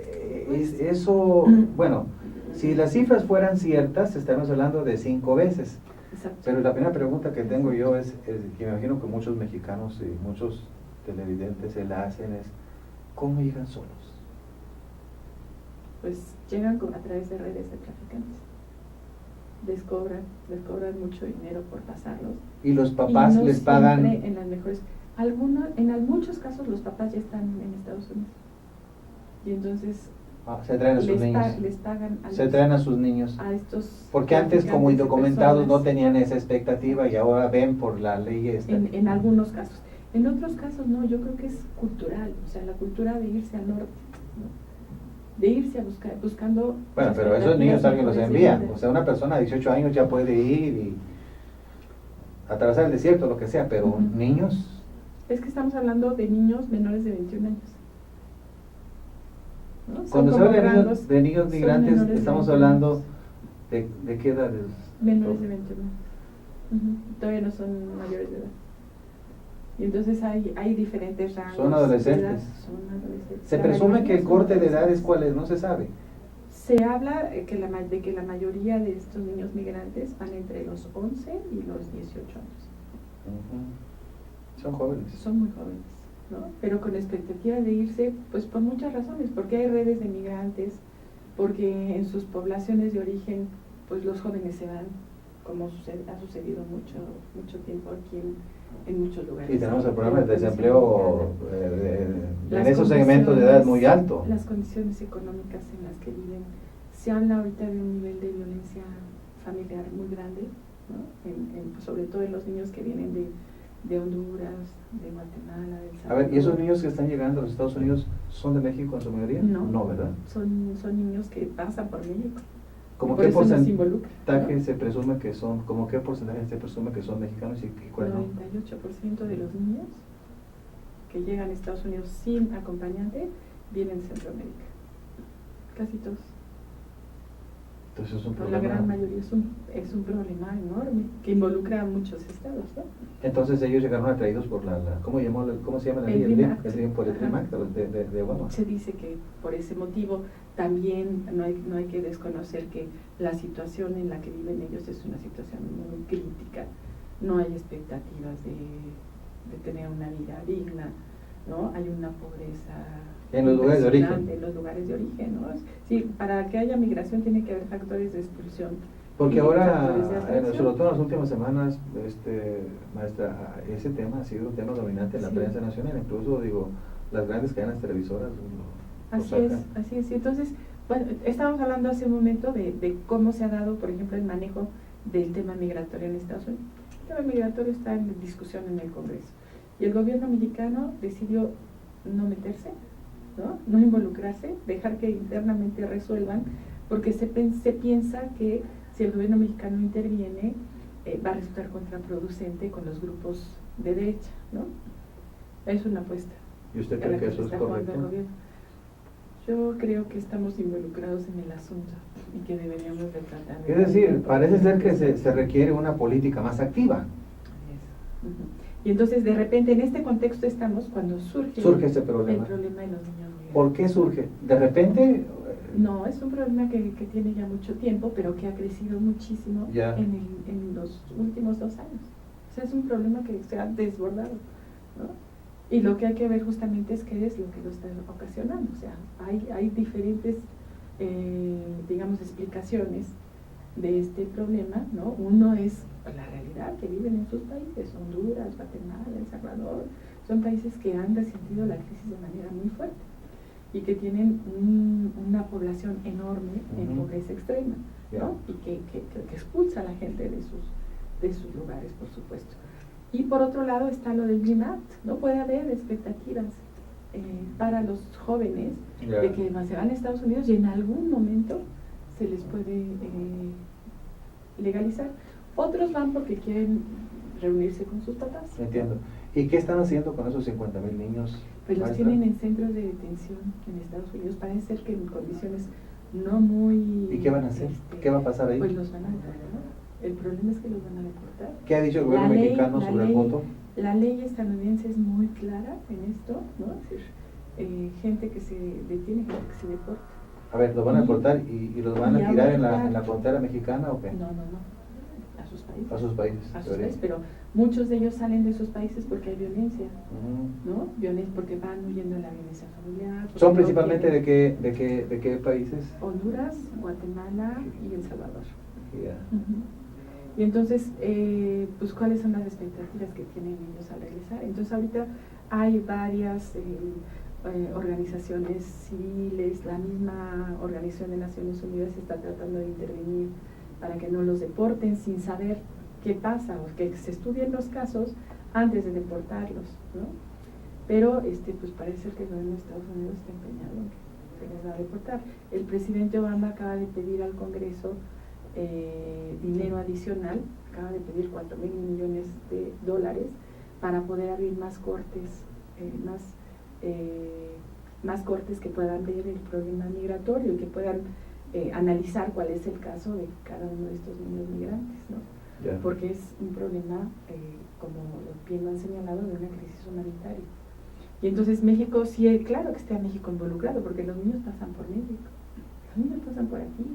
Eso, bueno, si las cifras fueran ciertas, estaríamos hablando de 5 veces. Exacto. Pero la primera pregunta que tengo yo es que me imagino que muchos mexicanos y muchos televidentes se la hacen, es ¿cómo llegan solos? Pues llegan a través de redes de traficantes. Les cobran mucho dinero por pasarlos. ¿Y los papás les pagan? En las mejores, muchos casos los papás ya están en Estados Unidos. Y entonces se traen a sus niños. Les pagan se traen a sus niños. A estos, porque antes, como indocumentados, no tenían esa expectativa y ahora ven por la ley esta. En algunos casos. En otros casos no, yo creo que es cultural, o sea, la cultura de irse al norte, ¿no?, de irse a buscando... Bueno, pero esos niños alguien los envía. O sea, una persona de 18 años ya puede ir y atravesar el desierto, lo que sea, pero niños... Es que estamos hablando de niños menores de 21 años. ¿No? Cuando se habla de niños migrantes, estamos hablando de qué edades. Menores de 21. Todavía no son mayores de edad. Y entonces hay diferentes rangos. Son adolescentes. Se presume que el corte de edades, ¿cuál es? No se sabe. Se habla de que la mayoría de estos niños migrantes van entre los 11 y los 18 años. Son jóvenes. Son muy jóvenes, ¿no? Pero con expectativa de irse, pues por muchas razones, porque hay redes de migrantes, porque en sus poblaciones de origen, pues los jóvenes se van, como ha sucedido mucho tiempo aquí en muchos lugares. Y tenemos el problema del desempleo en esos segmentos de edad muy alto. Las condiciones económicas en las que viven. Se habla ahorita de un nivel de violencia familiar muy grande, ¿no? Sobre todo en los niños que vienen de Honduras, de Guatemala, de El Salvador. A ver, ¿y esos niños que están llegando a los Estados Unidos son de México en su mayoría? No, ¿verdad? Son niños que pasan por México. ¿Cómo qué porcentaje se presume que son, como qué porcentaje se presume que son mexicanos y cuál no? 98% de los niños que llegan a Estados Unidos sin acompañante vienen de Centroamérica. Casi todos. Entonces es un Pero problema. la gran mayoría es un problema enorme que involucra a muchos estados, ¿no? Entonces ellos llegaron atraídos por ¿cómo se llama la ley? El DRIM, por el DRIM Act de Obama. Se dice que por ese motivo también no hay que desconocer que la situación en la que viven ellos es una situación muy crítica. No hay expectativas de tener una vida digna, ¿no? Hay una pobreza en los lugares de origen. En los lugares de origen, ¿no? Sí, para que haya migración tiene que haber factores de expulsión. Porque ahora, sobre todo en las últimas semanas, maestra, ese tema ha sido un tema dominante en la prensa nacional, incluso las grandes cadenas televisoras. Así es. Entonces, bueno, estábamos hablando hace un momento de cómo se ha dado, por ejemplo, el manejo del tema migratorio en Estados Unidos. El tema migratorio está en discusión en el Congreso. Y el gobierno mexicano decidió no meterse, no involucrarse, dejar que internamente resuelvan, porque se piensa que si el gobierno mexicano interviene, va a resultar contraproducente con los grupos de derecha, ¿no? Es una apuesta. ¿Y usted cree que eso es correcto? Yo creo que estamos involucrados en el asunto y que deberíamos de tratar de... Es decir, parece ser que se requiere una política más activa. Y entonces de repente en este contexto estamos cuando surge ese problema. El problema de los niños migrantes. ¿Por qué surge? ¿De repente? No, es un problema que tiene ya mucho tiempo, pero que ha crecido muchísimo en los últimos 2 años. O sea, es un problema que se ha desbordado, ¿no? Y lo que hay que ver justamente es qué es lo que lo está ocasionando. O sea, hay diferentes, digamos, explicaciones de este problema, ¿no? Uno es la realidad que viven en sus países, Honduras, Guatemala, El Salvador, son países que han resentido la crisis de manera muy fuerte y que tienen una población enorme en pobreza extrema, ¿no? Y que expulsa a la gente de sus lugares, por supuesto. Y por otro lado está lo del Dream Act, ¿no? Puede haber expectativas para los jóvenes de que se van a Estados Unidos y en algún momento se les puede legalizar. Otros van porque quieren reunirse con sus papás. Entiendo. ¿Y qué están haciendo con esos 50,000 niños? Pues los tienen en centros de detención en Estados Unidos. Parece ser que en condiciones no muy... ¿Y qué van a hacer? ¿Qué va a pasar ahí? Pues los van a deportar. El problema es que los van a deportar. ¿Qué ha dicho el gobierno mexicano sobre el voto? La ley estadounidense es muy clara en esto, ¿no? Es decir, gente que se detiene, gente que se deporta. A ver, ¿los van a deportar y los van a tirar en la frontera mexicana o qué? No. A sus países. A sus países. A sus países, pero muchos de ellos salen de esos países porque hay violencia, ¿no? Porque van huyendo de la violencia familiar. ¿Son principalmente de qué países? Honduras, Guatemala y El Salvador. Yeah. Y entonces, pues, ¿cuáles son las expectativas que tienen ellos al regresar? Entonces, ahorita hay varias organizaciones civiles, la misma Organización de Naciones Unidas está tratando de intervenir para que no los deporten sin saber qué pasa, o que se estudien los casos antes de deportarlos, ¿no? Pero pues parece que el gobierno de Estados Unidos está empeñado en que se les va a deportar. El presidente Obama acaba de pedir al Congreso dinero adicional, acaba de pedir $4,000 millones para poder abrir más cortes, más cortes que puedan ver el problema migratorio y que puedan analizar cuál es el caso de cada uno de estos niños migrantes, ¿no? Yeah. Porque es un problema, como bien lo han señalado, de una crisis humanitaria. Y entonces México, sí, claro que está México involucrado, porque los niños pasan por México, los niños pasan por aquí.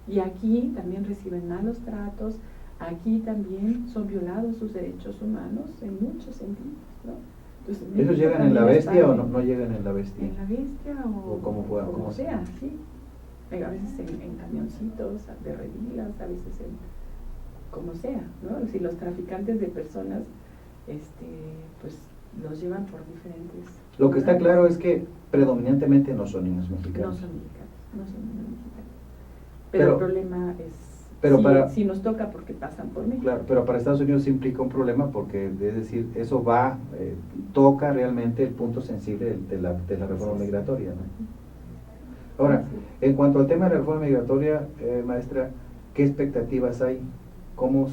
Y aquí también reciben malos tratos, aquí también son violados sus derechos humanos en muchos sentidos, ¿no? Entonces, ¿ellos llegan en la bestia o no llegan en la bestia? En la bestia o como sea, sí. A veces en camioncitos, de redilas, a veces como sea, ¿no? Si los traficantes de personas, pues los llevan por diferentes... Lo que está claro es que predominantemente no son niños mexicanos. No son niños mexicanos. Pero el problema es, sí nos toca porque pasan por México. Claro, pero para Estados Unidos sí implica un problema porque, es decir, eso toca realmente el punto sensible de la reforma migratoria, ¿no? Ahora, en cuanto al tema de la reforma migratoria, maestra, ¿qué expectativas hay? ¿Cómo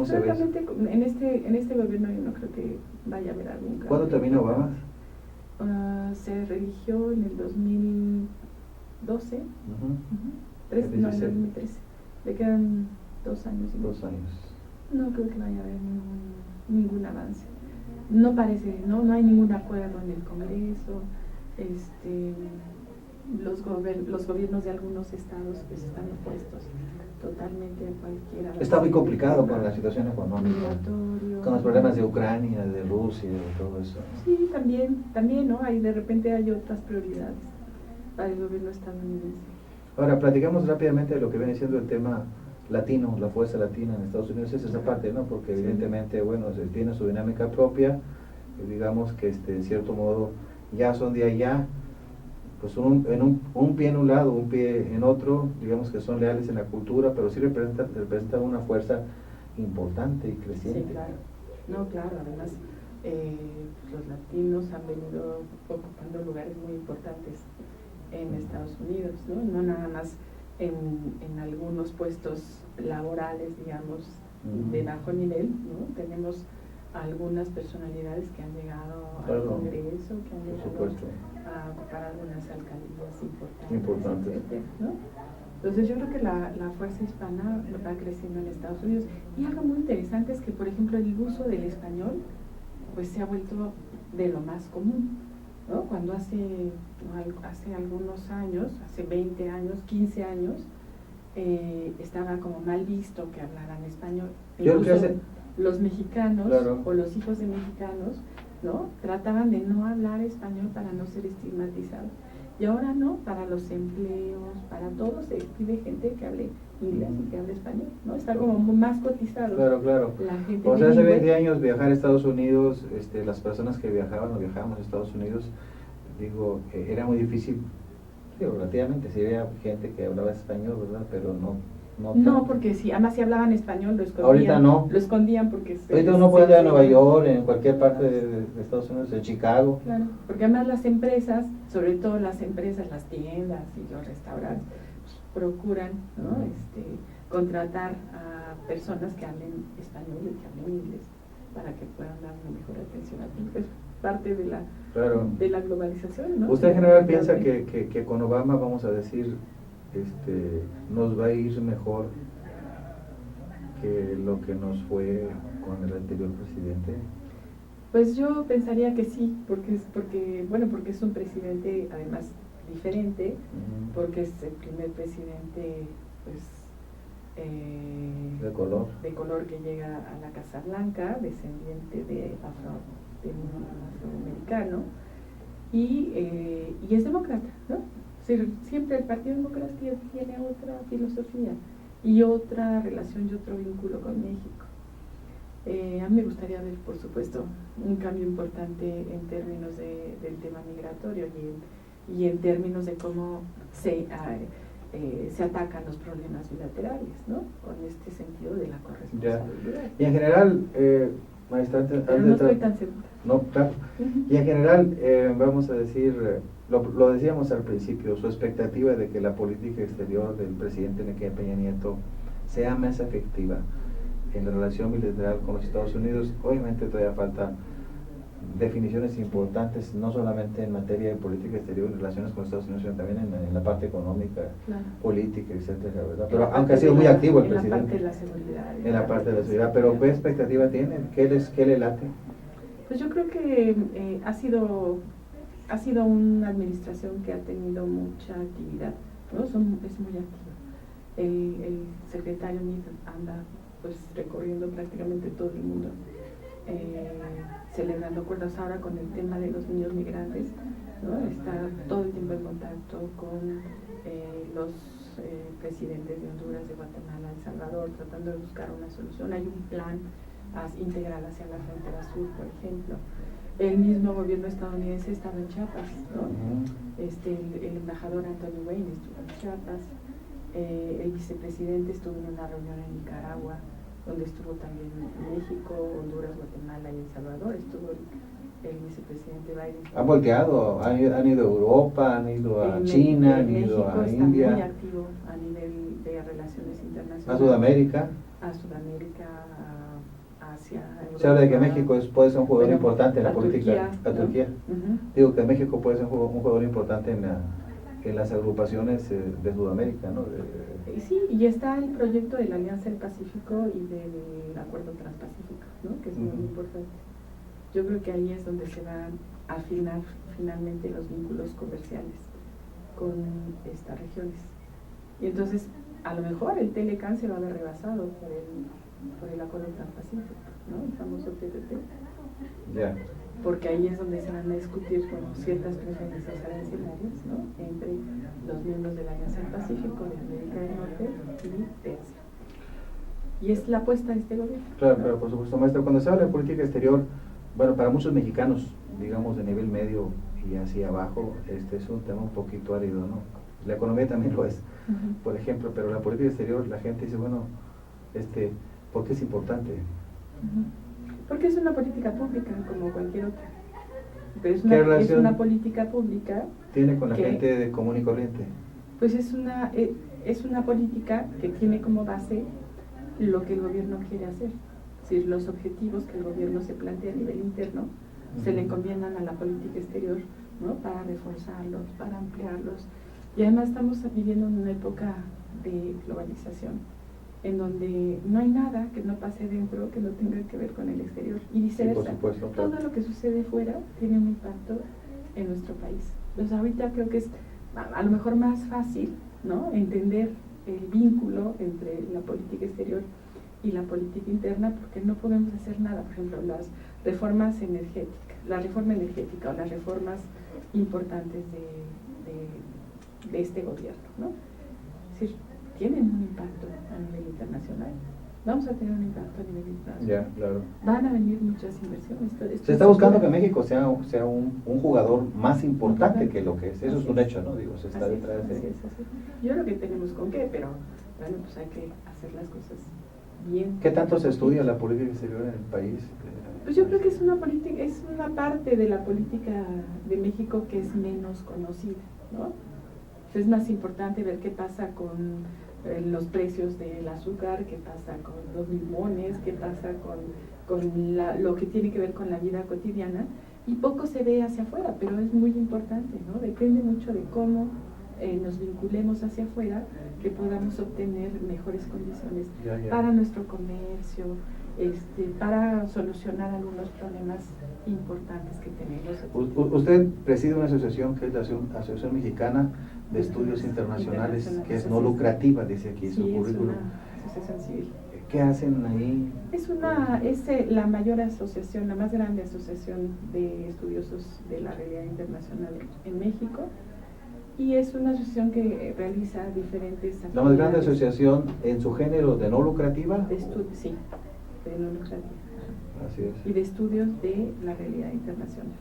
se ve eso? En este gobierno yo no creo que vaya a haber algún cambio. ¿Cuándo termina Obama? Se religió en el 2012, en 2013. Le quedan 2 años. 2 años. No creo que vaya a haber ningún avance. No parece, no hay ningún acuerdo en el Congreso. Los gobiernos de algunos estados pues están opuestos totalmente a cualquiera. Está muy complicado con la situación económica, migratorio, con los problemas de Ucrania, de Rusia, de todo eso. Sí, también, ¿no? De repente hay otras prioridades para el gobierno estadounidense. Ahora, platicamos rápidamente de lo que viene siendo el tema latino, la fuerza latina en Estados Unidos, es esa parte, ¿no? Porque evidentemente, bueno, tiene su dinámica propia, digamos que en cierto modo ya son de allá, pues un pie en un lado, un pie en otro, digamos que son leales en la cultura, pero sí representan una fuerza importante y creciente. Sí, claro. No, claro, además los latinos han venido ocupando lugares muy importantes en Estados Unidos, no nada más en algunos puestos laborales, digamos, de bajo nivel, ¿no? Tenemos algunas personalidades que han llegado al Congreso, que han llegado a ocupar algunas alcaldías importantes, etcétera, ¿no? Entonces yo creo que la fuerza hispana va creciendo en Estados Unidos. Y algo muy interesante es que, por ejemplo, el uso del español pues se ha vuelto de lo más común, ¿no? Cuando hace algunos años, hace 20 años, 15 años, estaba como mal visto que hablaran español. Incluso los mexicanos, claro, o los hijos de mexicanos, ¿no? Trataban de no hablar español para no ser estigmatizados. Y ahora no, para los empleos, para todo se pide gente que hable inglés y que hable español, ¿no? Está como más cotizado. Claro, claro. La gente o sea, hace 20 años viajar a Estados Unidos, las personas que viajaban o viajábamos a Estados Unidos, digo, era muy difícil, digo, relativamente, sí había gente que hablaba español, ¿verdad? Pero no, porque sí, además si hablaban español lo escondían. Ahorita no. Lo escondían porque... Ahorita uno puede ir a Nueva York, en cualquier parte de Estados Unidos, en Chicago. Claro, porque además las empresas, sobre todo las empresas, las tiendas y los restaurantes, pues, procuran, ¿no? Contratar a personas que hablen español y que hablen inglés para que puedan dar una mejor atención al público. Es parte de la globalización, ¿no? ¿Usted en general piensa que con Obama, vamos a decir, nos va a ir mejor que lo que nos fue con el anterior presidente? Pues yo pensaría que sí, porque es un presidente además diferente, porque es el primer presidente pues de color que llega a la Casa Blanca, descendiente de un afroamericano, y es demócrata, ¿no? Siempre el Partido Demócrata tiene otra filosofía y otra relación y otro vínculo con México. A mí me gustaría ver, por supuesto, un cambio importante en términos del tema migratorio y en términos de cómo se atacan los problemas bilaterales, ¿no? Con este sentido de la corresponsabilidad. Y en general, maestra, pero no estoy tan segura. No, claro. Y en general, vamos a decir, lo decíamos al principio, su expectativa de que la política exterior del presidente Enrique Peña Nieto sea más efectiva en la relación bilateral con los Estados Unidos. Obviamente todavía faltan definiciones importantes, no solamente en materia de política exterior y relaciones con los Estados Unidos, sino también en la parte económica, claro, política, etcétera, ¿verdad? Pero aunque ha sido muy activo el presidente. En la parte de la seguridad. En la parte de la seguridad, pero ¿qué expectativa tiene? ¿Qué le late? Pues yo creo que ha sido una administración que ha tenido mucha actividad, ¿no? Es muy activa. El secretario Meade anda pues recorriendo prácticamente todo el mundo, celebrando acuerdos ahora con el tema de los niños migrantes, ¿no? Está todo el tiempo en contacto con los presidentes de Honduras, de Guatemala, de El Salvador, tratando de buscar una solución. Hay un plan integral hacia la frontera sur, por ejemplo. El mismo gobierno estadounidense estaba en Chiapas, ¿no? El embajador Anthony Wayne estuvo en Chiapas, el vicepresidente estuvo en una reunión en Nicaragua, donde estuvo también México, Honduras, Guatemala y El Salvador. Estuvo el vicepresidente Biden. ¿Han volteado? ¿Han ido a Europa? ¿Han ido a China? ¿Han ido a India? México está muy activo a nivel de relaciones internacionales. ¿A Sudamérica? A Sudamérica, a Asia. Europa. Se habla de que México puede ser un jugador importante en la Turquía, política. A ¿no? Turquía. Digo que México puede ser un jugador importante en las agrupaciones de Sudamérica, ¿no? Sí, y está el proyecto de la Alianza del Pacífico y del Acuerdo Transpacífico, ¿no? Que es muy importante. Yo creo que ahí es donde se van a afinar finalmente los vínculos comerciales con estas regiones. Y entonces, a lo mejor el Telecan se va a ver rebasado por el Acuerdo Transpacífico, ¿no? El famoso TPP. Ya. Porque ahí es donde se van a discutir con ciertas preferencias arancelarias, ¿no? Entre los miembros de la Alianza del Pacífico, de América del Norte y de Asia. Y es la apuesta de este gobierno. Claro, ¿no? Pero por supuesto, maestra, cuando se habla de política exterior, bueno, para muchos mexicanos, digamos de nivel medio y hacia abajo, es un tema un poquito árido, ¿no? La economía también lo es, por ejemplo, pero la política exterior, la gente dice, bueno, ¿por qué es importante? Porque es una política pública como cualquier otra. Pero es ¿Qué una relación política pública. tiene con la que, gente de común y corriente? Pues es una política que tiene como base lo que el gobierno quiere hacer. Es decir, los objetivos que el gobierno se plantea a nivel interno se le encomiendan a la política exterior, ¿no? Para reforzarlos, para ampliarlos. Y además estamos viviendo en una época de globalización, en donde no hay nada que no pase dentro que no tenga que ver con el exterior y viceversa. Sí, por supuesto, claro. Todo lo que sucede fuera tiene un impacto en nuestro país. Entonces ahorita creo que es a lo mejor más fácil, ¿no?, entender el vínculo entre la política exterior y la política interna, porque no podemos hacer nada. Por ejemplo, las reformas energéticas, la reforma energética o las reformas importantes de este gobierno, ¿no? Es decir, tienen un impacto a nivel internacional. Vamos a tener un impacto a nivel internacional. Ya, claro. Van a venir muchas inversiones. Se está buscando que México sea un jugador más importante que lo que es. Eso es un hecho, ¿no? Digo, se está detrás de... Así es. Yo creo que tenemos con qué, pero bueno, pues hay que hacer las cosas bien. ¿Qué tanto se estudia la política exterior en el país? Pues yo creo que es una política, es una parte de la política de México que es menos conocida, ¿no? Es más importante ver qué pasa con los precios del azúcar, qué pasa con los limones, qué pasa con lo que tiene que ver con la vida cotidiana, y poco se ve hacia afuera, pero es muy importante, ¿no? Depende mucho de cómo nos vinculemos hacia afuera, que podamos obtener mejores condiciones para nuestro comercio, para solucionar algunos problemas importantes que tenemos. Usted preside una asociación que es la Asociación Mexicana de Estudios Internacionales, que es no lucrativa, dice aquí su currículum. Es una asociación civil. ¿Qué hacen ahí? Es la mayor asociación, la más grande asociación de estudiosos de la realidad internacional en México, y es una asociación que realiza diferentes actividades. ¿La más grande asociación en su género de no lucrativa? Sí, de no lucrativa. Así es. Y de estudios de la realidad internacional.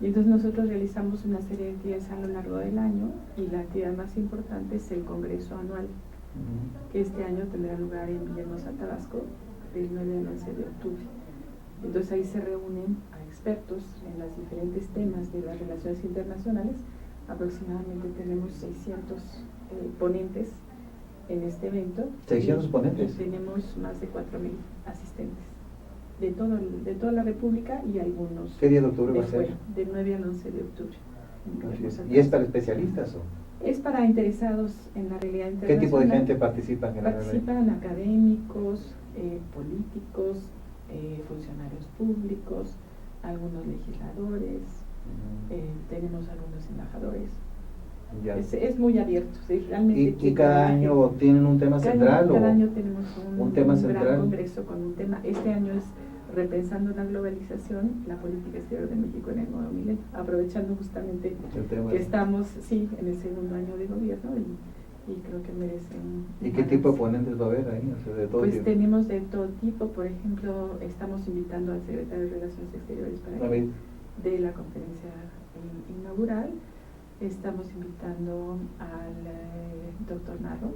Y entonces nosotros realizamos una serie de actividades a lo largo del año, y la actividad más importante es el Congreso Anual, que este año tendrá lugar en Villahermosa, Tabasco, del 9 al 11 de octubre. Entonces ahí se reúnen a expertos en los diferentes temas de las relaciones internacionales. Aproximadamente tenemos 600 ponentes en este evento. ¿600 ponentes? Y tenemos más de 4.000 asistentes de toda la República, y algunos ¿Qué día de octubre de va a ser? fuera, del 9 al 11 de octubre. ¿Y es para especialistas o? Es para interesados en la realidad internacional. ¿Qué tipo de gente participa generalmente? Participan académicos, políticos, funcionarios públicos, algunos legisladores, tenemos algunos embajadores. Ya. Es muy abierto, ¿sí? Realmente. ¿Y cada año tienen un tema central? Cada año tenemos un tema gran central congreso con un tema. Este año es Repensando la globalización, la política exterior de México en el nuevo milenio, aprovechando justamente que estamos en el segundo año de gobierno, y creo que merecen. ¿Y qué tipo de ponentes va a haber ahí? O sea, de todo pues tipo. Tenemos de todo tipo. Por ejemplo, estamos invitando al secretario de Relaciones Exteriores para que de la conferencia inaugural. Estamos invitando al doctor Narro,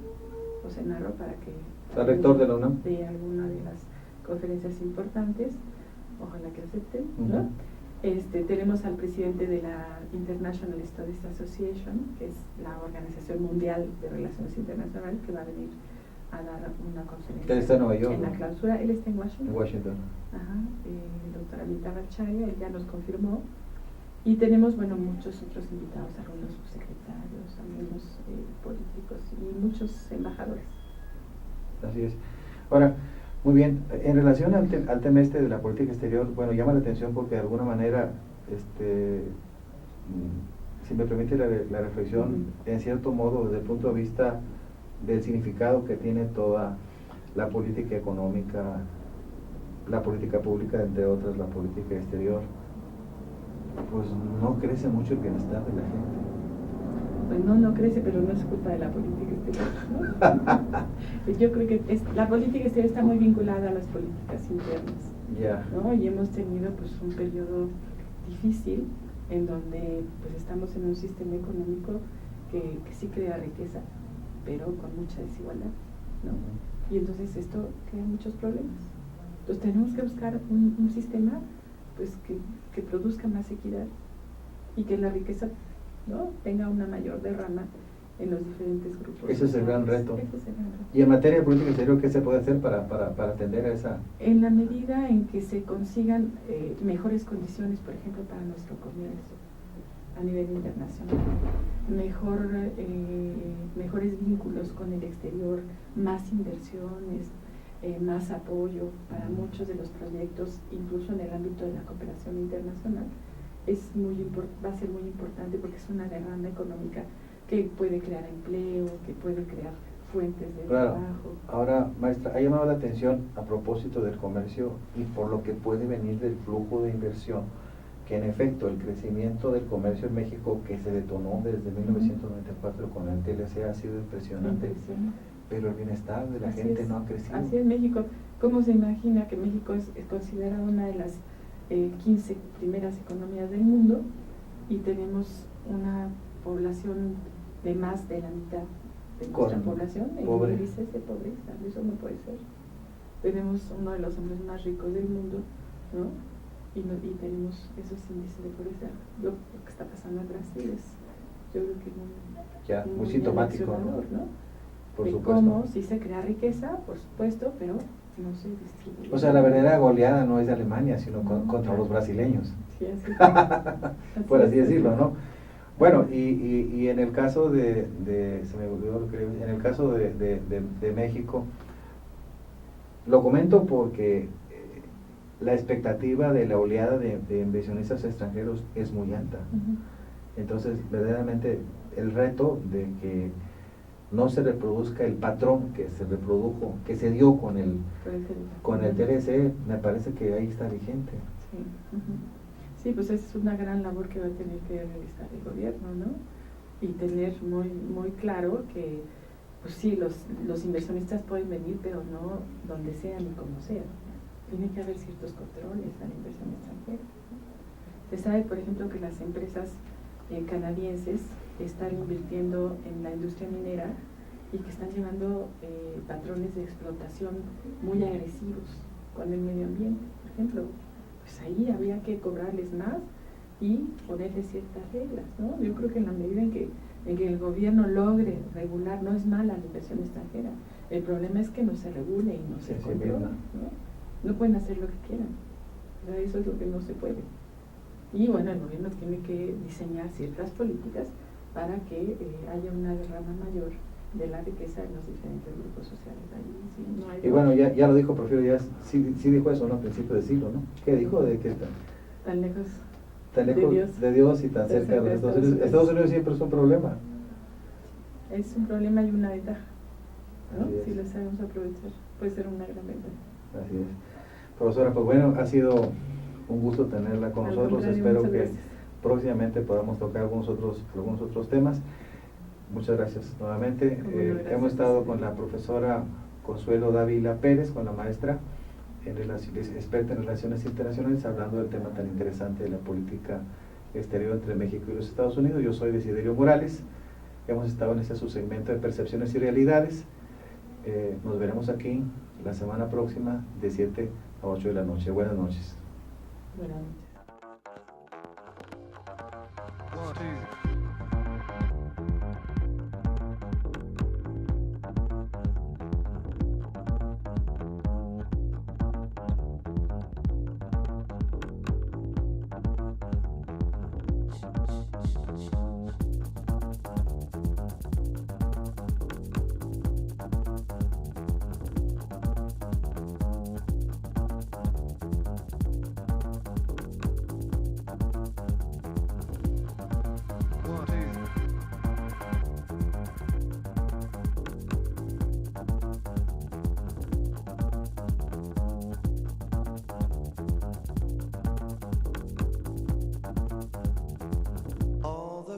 José Narro, para que al rector de la UNAM, de alguna de las conferencias importantes, ojalá que acepten, ¿no? Tenemos al presidente de la International Studies Association, que es la Organización Mundial de Relaciones Internacionales, que va a venir a dar una conferencia. Él está en Nueva York, en la clausura. Él está en Washington. En Washington. Ajá, el doctor Amitabh Bhattacharya, él ya nos confirmó. Y tenemos, muchos otros invitados, algunos subsecretarios, algunos políticos y muchos embajadores. Así es. Ahora, muy bien, en relación al tema de la política exterior, llama la atención porque de alguna manera, si me permite la reflexión, en cierto modo, desde el punto de vista del significado que tiene toda la política económica, la política pública, entre otras, la política exterior, pues no crece mucho el bienestar de la gente. Pues no crece, pero no es culpa de la política exterior, ¿no? Yo creo que la política exterior está muy vinculada a las políticas internas, ¿no? Y hemos tenido un periodo difícil en donde estamos en un sistema económico que sí crea riqueza, pero con mucha desigualdad, ¿no? Y entonces esto crea muchos problemas. Entonces tenemos que buscar un sistema pues que produzca más equidad y que la riqueza, ¿no?, tenga una mayor derrama en los diferentes grupos. Ese es el gran reto. Ese es el gran reto. Y en materia de política exterior, ¿qué se puede hacer para atender a esa? En la medida en que se consigan mejores condiciones, por ejemplo, para nuestro comercio a nivel internacional, mejores vínculos con el exterior, más inversiones, más apoyo para muchos de los proyectos, incluso en el ámbito de la cooperación internacional, va a ser muy importante porque es una derrama económica que puede crear empleo, que puede crear fuentes de trabajo. Ahora, maestra, ha llamado la atención a propósito del comercio y por lo que puede venir del flujo de inversión, que en efecto el crecimiento del comercio en México, que se detonó desde 1994 con el TLC, ha sido impresionante, pero el bienestar de la gente no ha crecido. Así es México. ¿Cómo se imagina que México es considerada una de las 15 primeras economías del mundo y tenemos una población de más de la mitad de nuestra población en índices de pobreza? Eso no puede ser. Tenemos uno de los hombres más ricos del mundo, ¿no? Y tenemos esos índices de pobreza. Lo que está pasando en Brasil es, yo creo que muy sintomático, ¿no? Por de supuesto. Cómo sí se crea riqueza, por supuesto, pero no se distribuye. O sea, la verdadera goleada no es de Alemania, sino contra los brasileños. Sí, así por así decirlo, ¿no? Bueno, y en el caso se me olvidó lo que en el caso de México, lo comento porque la expectativa de la oleada de inversionistas extranjeros es muy alta. Entonces, verdaderamente, el reto de que no se reproduzca el patrón que se reprodujo, que se dio con el TLC, me parece que ahí está vigente. Sí. Sí, pues es una gran labor que va a tener que realizar el gobierno, ¿no? Y tener muy, muy claro que, pues sí, los inversionistas pueden venir, pero no donde sea ni como sea. Tiene que haber ciertos controles a la inversión extranjera. Se sabe, por ejemplo, que las empresas canadienses están invirtiendo en la industria minera y que están llevando patrones de explotación muy agresivos con el medio ambiente, por ejemplo. Pues ahí habría que cobrarles más y ponerles ciertas reglas, ¿no? Yo creo que en la medida en que el gobierno logre regular, no es mala la inversión extranjera. El problema es que no se regule y no se controla, ¿no? No pueden hacer lo que quieran. O sea, eso es lo que no se puede. Y bueno, el gobierno tiene que diseñar ciertas políticas para que haya una derrama mayor de la riqueza en los diferentes grupos sociales. Ahí, sí, no hay y bueno, ya lo dijo Porfirio Díaz, sí dijo eso, ¿no?, al principio del siglo, ¿no? ¿Qué dijo? De que tan lejos de Dios y tan cerca de Estados Unidos. Estados Unidos siempre es un problema. Es un problema y una ventaja, ¿no? Si lo sabemos aprovechar, puede ser una gran ventaja. Así es. Profesora, pues bueno, ha sido un gusto tenerla con nosotros. Espero que próximamente podamos tocar algunos otros temas. Muchas gracias nuevamente. Hemos estado con la profesora Consuelo Dávila Pérez, con la maestra experta en relaciones internacionales, hablando del tema tan interesante de la política exterior entre México y los Estados Unidos. Yo soy Desiderio Morales. Hemos estado en este subsegmento de percepciones y realidades. Nos veremos aquí la semana próxima de 7 a 8 de la noche. Buenas noches. Buenas noches.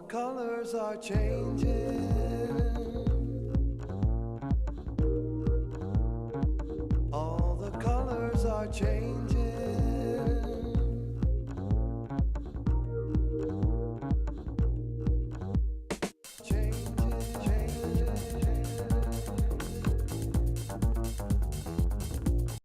Colors are changing.